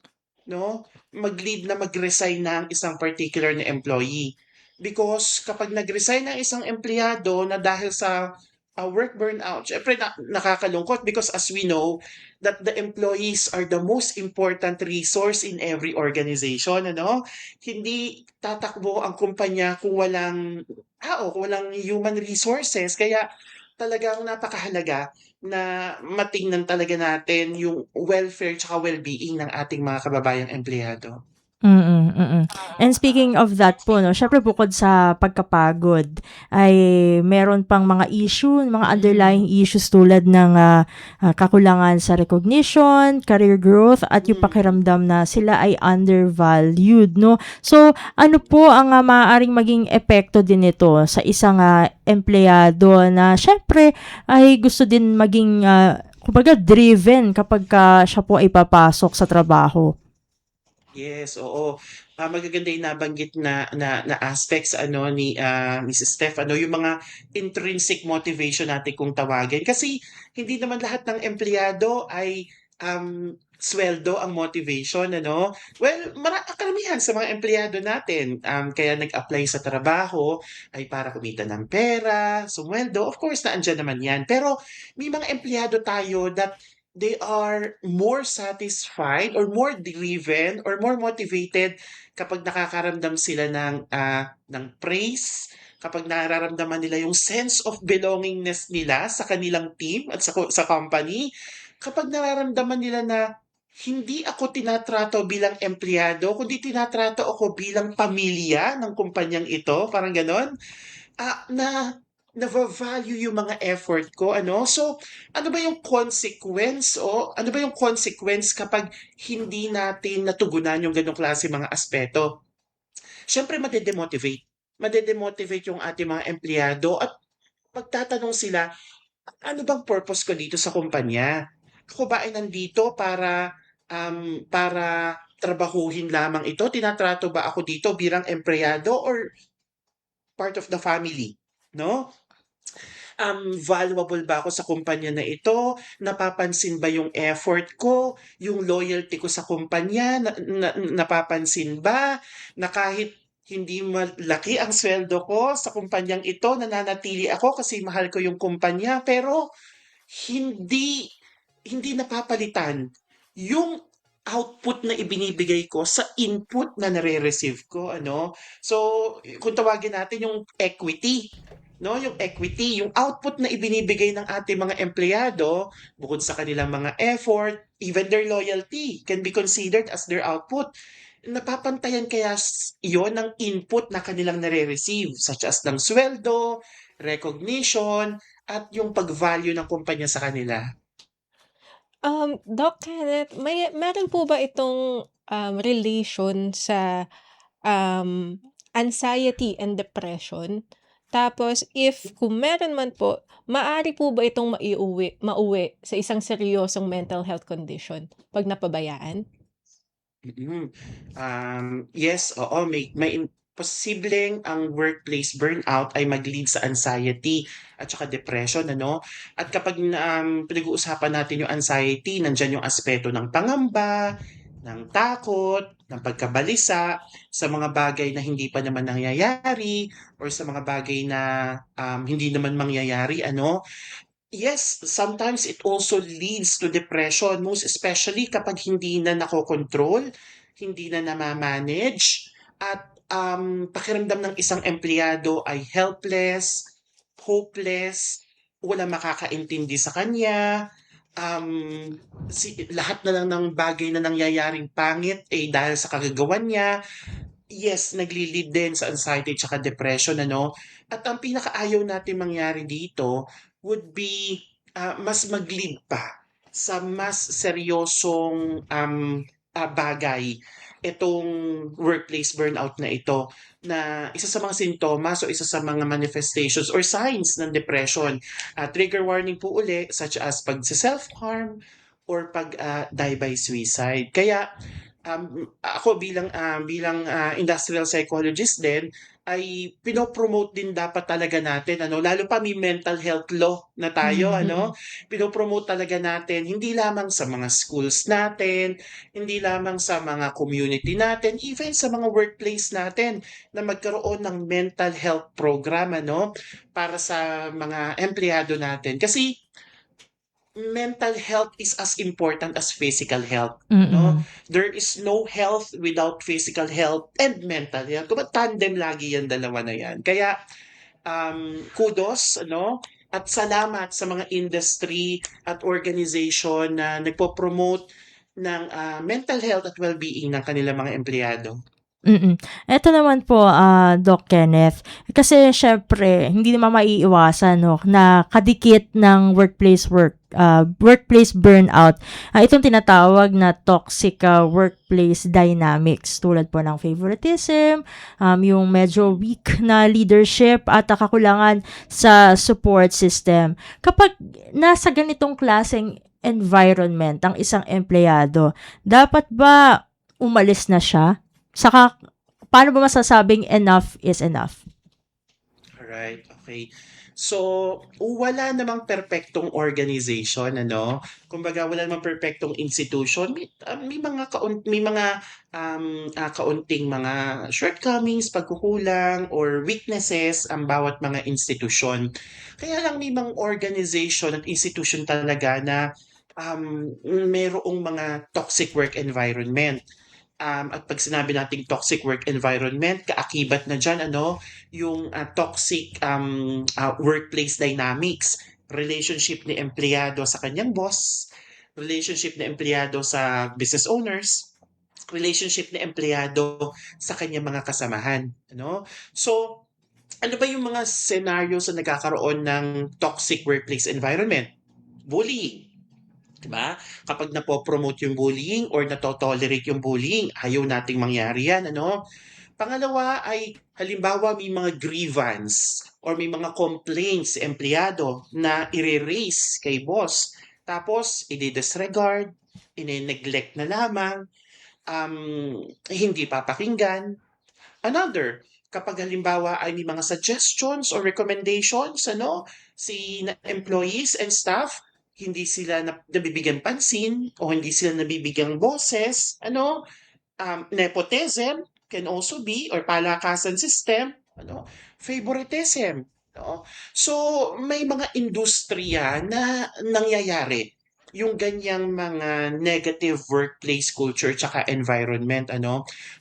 No? Mag-lead na mag-resign na ang isang particular na employee. Because kapag nag-resign ang isang empleyado na dahil sa work burnout, syempre nakakalungkot because as we know that the employees are the most important resource in every organization, ano? Hindi tatakbo ang kumpanya kung walang tao, kung walang human resources. Kaya talagang napakahalaga na matingnan talaga natin yung welfare tsaka well-being ng ating mga kababayang empleyado. And speaking of that po 'no, siyempre bukod sa pagkapagod ay meron pang mga issue, mga underlying issues tulad ng, kakulangan sa recognition, career growth at yung pakiramdam na sila ay undervalued 'no. So, ano po ang, maaaring maging epekto din nito sa isang, empleyado na siyempre ay gusto din maging, kumbaga driven kapagka siya po ay papasok sa trabaho? Yes, oo. Magaganda yung nabanggit na aspects ano ni Mrs. Steph ano yung mga intrinsic motivation natin kung tawagin. Kasi hindi naman lahat ng empleyado ay sweldo ang motivation ano. Well, karamihan sa mga empleyado natin kaya nag-apply sa trabaho ay para kumita ng pera, sumweldo. Of course, naandyan naman 'yan. Pero may mga empleyado tayo that they are more satisfied or more driven or more motivated kapag nakakaramdam sila ng praise, kapag nararamdaman nila yung sense of belongingness nila sa kanilang team at sa company, kapag nararamdaman nila na hindi ako tinatrato bilang empleyado, kundi tinatrato ako bilang pamilya ng kumpanyang ito, parang ganon. Na nava-value yung mga effort ko ano. So, ano ba yung consequence o ano ba yung consequence kapag hindi natin natugunan yung ganong klase mga aspeto? Siyempre made-demotivate. Made-demotivate yung ating mga empleyado at magtatanong sila, ano bang purpose ko dito sa kumpanya? Ako ba ay nandito para trabahuhin lamang ito? Tinatrato ba ako dito bilang empleyado or part of the family? No? Valuable ba ako sa kumpanya na ito? Napapansin ba yung effort ko? Yung loyalty ko sa kumpanya? Napapansin ba na kahit hindi malaki ang sweldo ko sa kumpanyang ito, nananatili ako kasi mahal ko yung kumpanya, pero hindi hindi napapalitan yung output na ibinibigay ko sa input na nare-receive ko, ano? So, kung tawagin natin yung equity, no? Yung equity, yung output na ibinibigay ng ating mga empleyado, bukod sa kanilang mga effort, even their loyalty can be considered as their output. Napapantayan kaya iyon ng input na kanilang nare-receive, such as ng sweldo, recognition, at yung pag-value ng kumpanya sa kanila. Doc Kenneth, meron po ba itong relation sa anxiety and depression? Tapos, kung meron man po, maari po ba itong mauwi sa isang seryosong mental health condition pag napabayaan? Mm. Yes, oo, posibleng ang workplace burnout ay mag-lead sa anxiety at saka depression, ano? At kapag pinag-uusapan natin yung anxiety, nandyan yung aspeto ng pangamba, ng takot, ng pagkabalisa sa mga bagay na hindi pa naman nangyayari or sa mga bagay na hindi naman mangyayari, ano? Yes, sometimes it also leads to depression, most especially kapag hindi na nakokontrol, hindi na namamanage, at pakiramdam ng isang empleyado ay helpless, hopeless, wala makakaintindi sa kanya, lahat na lang ng bagay na nangyayaring pangit ay dahil sa kagagawan niya. Yes, nagli-lead din sa anxiety tsaka depression, ano? At ang pinakaayaw natin mangyari dito would be mas mag-lead pa sa mas seryosong bagay itong workplace burnout na ito, na isa sa mga sintomas o isa sa mga manifestations or signs ng depression. Trigger warning po uli, such as pag-self-harm or pag-die by suicide. Kaya ako bilang industrial psychologist din, ay pinopromote din dapat talaga natin, ano, lalo pa may mental health law na tayo, ano, pinopromote talaga natin hindi lamang sa mga schools natin, hindi lamang sa mga community natin, even sa mga workplace natin, na magkaroon ng mental health program, ano, para sa mga empleyado natin. Kasi mental health is as important as physical health. No? There is no health without physical health and mental health. Diba, tandem lagi yan, dalawa na yan. Kaya kudos, ano, at salamat sa mga industry at organization na nagpo-promote ng mental health at well-being ng kanilang mga empleyado. Eto naman po, Doc Kenneth, kasi syempre, hindi naman maiiwasan, no, na kadikit ng workplace burnout, itong tinatawag na toxic workplace dynamics, tulad po ng favoritism, yung medyo weak na leadership at kakulangan sa support system. Kapag nasa ganitong klaseng environment ang isang empleyado, dapat ba umalis na siya? Saka, paano ba masasabing enough is enough? Alright, okay. So, wala namang perpektong organization, ano? Kumbaga, wala namang perpektong institution. May mga kaunting mga shortcomings, pagkukulang, or weaknesses ang bawat mga institution. Kaya lang may mga organization at institution talaga na mayroong mga toxic work environment. At pag sinabi nating toxic work environment, kaakibat na dyan, ano, yung toxic workplace dynamics, relationship ni empleyado sa kanyang boss, relationship ni empleyado sa business owners, relationship ni empleyado sa kanyang mga kasamahan. Ano? So, ano ba yung mga scenarios na nagkakaroon ng toxic workplace environment? Bullying. Diba? Kapag napopromote yung bullying or natotolerate yung bullying, ayaw nating mangyari yan, ano? Pangalawa ay, halimbawa, may mga grievance or may mga complaints si empleyado na i-raise kay boss. Tapos, i-disregard, i-neglect na lamang, hindi papakinggan. Another, kapag halimbawa ay may mga suggestions or recommendations, si employees and staff, hindi sila nabibigyan pansin o hindi sila nabibigyang boses, nepotism can also be, or palakasan system, favoritism, no? So, may mga industriya na nangyayari yung ganyang mga negative workplace culture tsaka environment,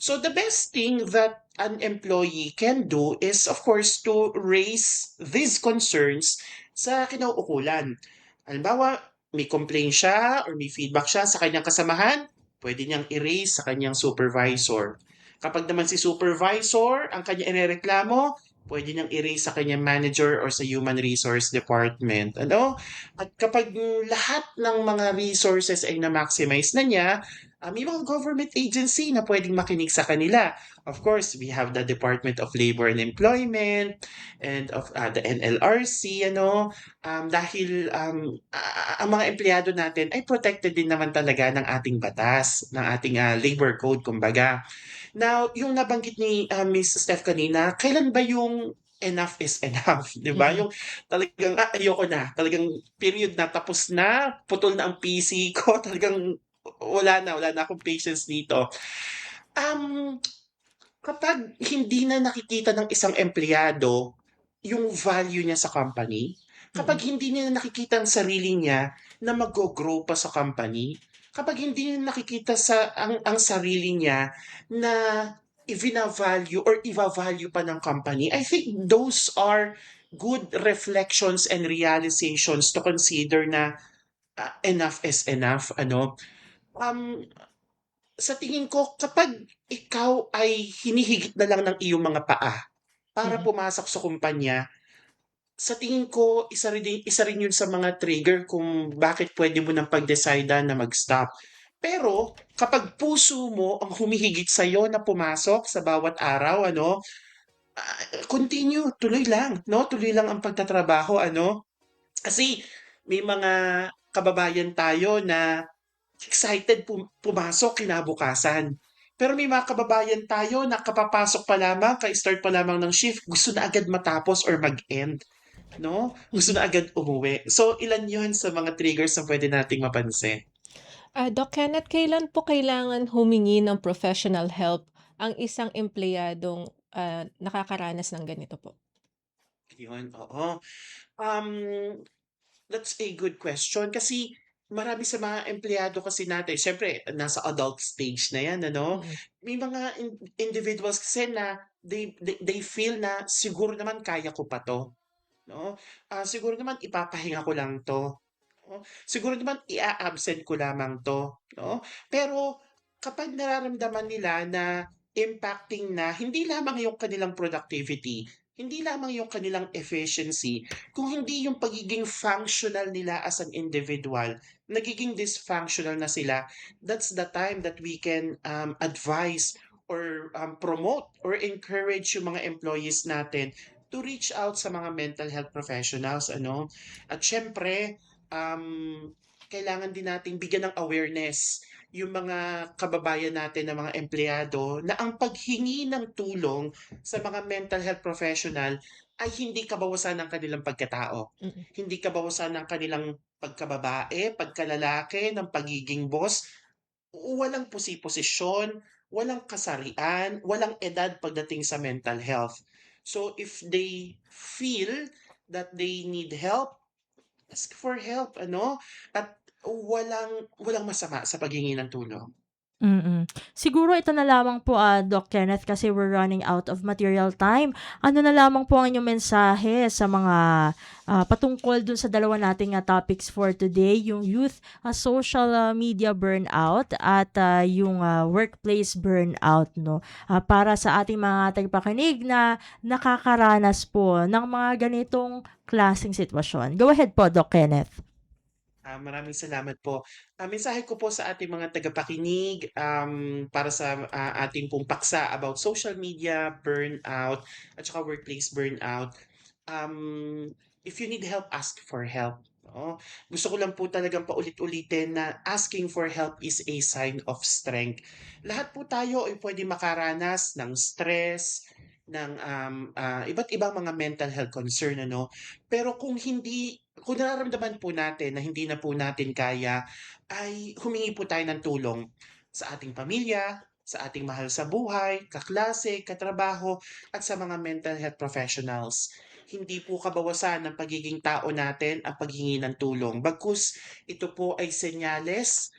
So, the best thing that an employee can do is, of course, to raise these concerns sa kinauukulan. Halimbawa, may complaint siya or may feedback siya sa kanyang kasamahan, pwede niyang i-raise sa kanyang supervisor. Kapag naman si supervisor ang kanya irereklamo, pwede niyang i-raise sa kanyang manager or sa human resource department. At kapag lahat ng mga resources ay na-maximize na niya, may mga government agency na pwedeng makinig sa kanila. Of course, we have the Department of Labor and Employment and of the NLRC, dahil ang mga empleyado natin ay protected din naman talaga ng ating batas, ng ating labor code, kumbaga. Now, yung nabanggit ni Miss Steph kanina, kailan ba yung enough is enough, 'di ba? Yung talagang ayoko na, talagang period na, tapos na, putol na ang PC ko, talagang wala na akong patience dito. Kapag hindi na nakikita ng isang empleyado yung value niya sa company, kapag hindi niya nakikita ang sarili niya na mag-grow pa sa company, kapag hindi niya nakikita ang sarili niya na i-value or i-value pa ng company, I think those are good reflections and realizations to consider na enough is enough. Sa tingin ko, kapag ikaw ay hinihigit na lang ng iyong mga paa para pumasok sa kumpanya, sa tingin ko, isa rin yun sa mga trigger kung bakit pwede mo nang pag-decide na mag-stop. Pero kapag puso mo ang humihigit sa'yo na pumasok sa bawat araw, continue, tuloy lang, no? Tuloy lang ang pagtatrabaho, Kasi may mga kababayan tayo na excited pumasok kinabukasan. Pero may mga kababayan tayo na kapapasok pa lamang, ka-start pa lamang ng shift, gusto na agad matapos or mag-end. No? Gusto na agad umuwi. So, ilan yun sa mga triggers na pwede nating mapansin? Doc Kenneth, kailan po kailangan humingi ng professional help ang isang empleyadong nakakaranas ng ganito po? Yun, oo. Um, that's a good question kasi marami sa mga empleyado kasi natin, syempre, nasa adult stage na yan, Mm. May mga individuals kasi na they feel na siguro naman kaya ko pa to, no? Siguro naman ipapahinga ko lang to, no? Siguro naman i-absent ko lamang to, no? Pero kapag nararamdaman nila na impacting na hindi lamang yung kanilang productivity, hindi lamang yung kanilang efficiency, kung hindi yung pagiging functional nila as an individual, nagiging dysfunctional na sila, that's the time that we can advise or promote or encourage yung mga employees natin to reach out sa mga mental health professionals, At syempre, kailangan din nating bigyan ng awareness yung mga kababayan natin na mga empleyado na ang paghingi ng tulong sa mga mental health professional ay hindi kabawasan ng kanilang pagkatao. Mm. Hindi kabawasan ng kanilang pagkababae, pagkalalaki, ng pagiging boss. Walang posisyon, walang kasarian, walang edad pagdating sa mental health. So if they feel that they need help, ask for help, At walang masama sa paghingi ng tulong. Siguro ito na lamang po, Doc Kenneth, kasi we're running out of material time. Ano na lamang po ang inyong mensahe sa mga patungkol dun sa dalawa nating topics for today, yung youth social media burnout at yung workplace burnout, no? Para sa ating mga tagapakinig na nakakaranas po ng mga ganitong klaseng sitwasyon. Go ahead po, Doc Kenneth. Maraming salamat po. Mensahe ko po sa ating mga tagapakinig para sa ating pong paksa about social media burnout at saka workplace burnout. If you need help, ask for help. No? Gusto ko lang po talagang paulit-ulitin na asking for help is a sign of strength. Lahat po tayo ay pwede makaranas ng stress, ng iba't ibang mga mental health concern, ano. Pero kung nararamdaman po natin na hindi na po natin kaya, ay humingi po tayo ng tulong sa ating pamilya, sa ating mahal sa buhay, kaklase, katrabaho, at sa mga mental health professionals. Hindi po kabawasan ng pagiging tao natin ang paghingi ng tulong. Bagkus ito po ay senyales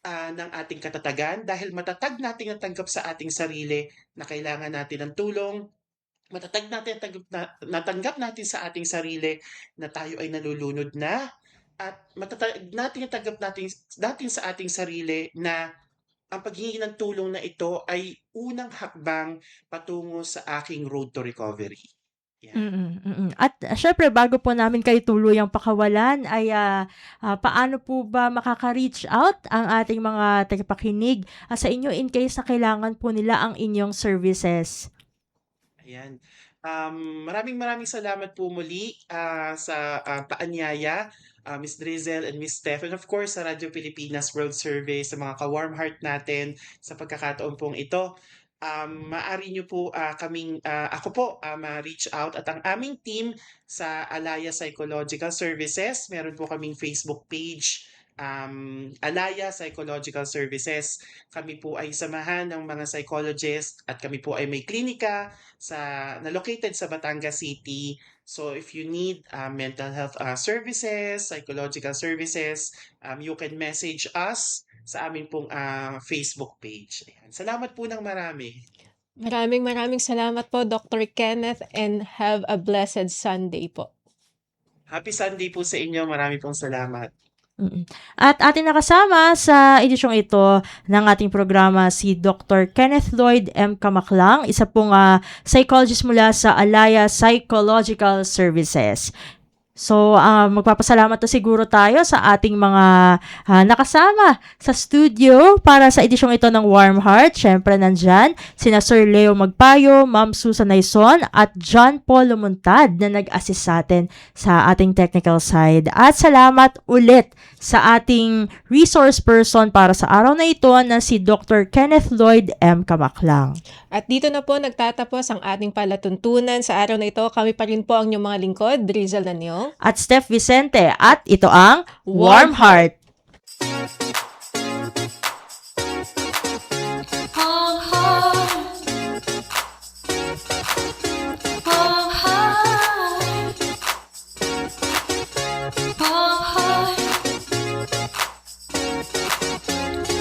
ng ating katatagan dahil matatag nating natanggap sa ating sarili na kailangan natin ng tulong, matatag natin natanggap natin sa ating sarili na tayo ay nalulunod na, at matatag natin natanggap natin sa ating sarili na ang paghingi ng tulong na ito ay unang hakbang patungo sa aking road to recovery. Yan. At syempre bago po namin kayo tuluyang pakawalan ay paano po ba makaka-reach out ang ating mga tagapakinig sa inyo in case na kailangan po nila ang inyong services? Ayan. Maraming salamat po muli sa paanyaya, Miss Drizel and Miss Steph, and of course sa Radyo Pilipinas World Survey, sa mga ka-warm heart natin sa pagkakataon pong ito. Maaari nyo po ako po ma-reach out, at ang aming team sa Alaya Psychological Services, meron po kaming Facebook page, Alaya Psychological Services. Kami po ay samahan ng mga psychologist at kami po ay may klinika na located sa Batangas City. So if you need mental health services, psychological services, you can message us sa amin pong Facebook page. Ayan. Salamat po ng marami. Maraming salamat po, Dr. Kenneth, and have a blessed Sunday po. Happy Sunday po sa inyo. Marami pong salamat. At ating nakasama sa edisyong ito ng ating programa si Dr. Kenneth Lloyd M. Kamaklang, isa pong psychologist mula sa Alaya Psychological Services. So, magpapasalamat na siguro tayo sa ating mga nakasama sa studio para sa edisyong ito ng Warm Heart. Siyempre, nandyan sina Sir Leo Magpayo, Ma'am Susan Naison, at John Paul Lumuntad na nag-assist sa atin sa ating technical side. At salamat ulit sa ating resource person para sa araw na ito na si Dr. Kenneth Lloyd M. Kamaklang. At dito na po nagtatapos ang ating palatuntunan sa araw na ito. Kami pa rin po ang inyong mga lingkod, Drizel Nanyong At Steph Vicente, at ito ang Warm Heart. Warm heart. Warm heart. Warm heart.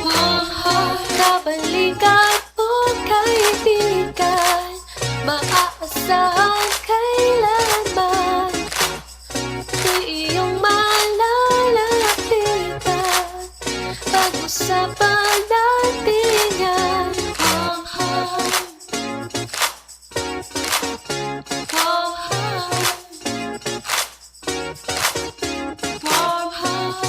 Warm heart. Kabalikan o kaibigan, maaasahan kailanman. Di iyong malalapitan, pag-usapan natin yan. Warm heart. Warm heart. Warm heart.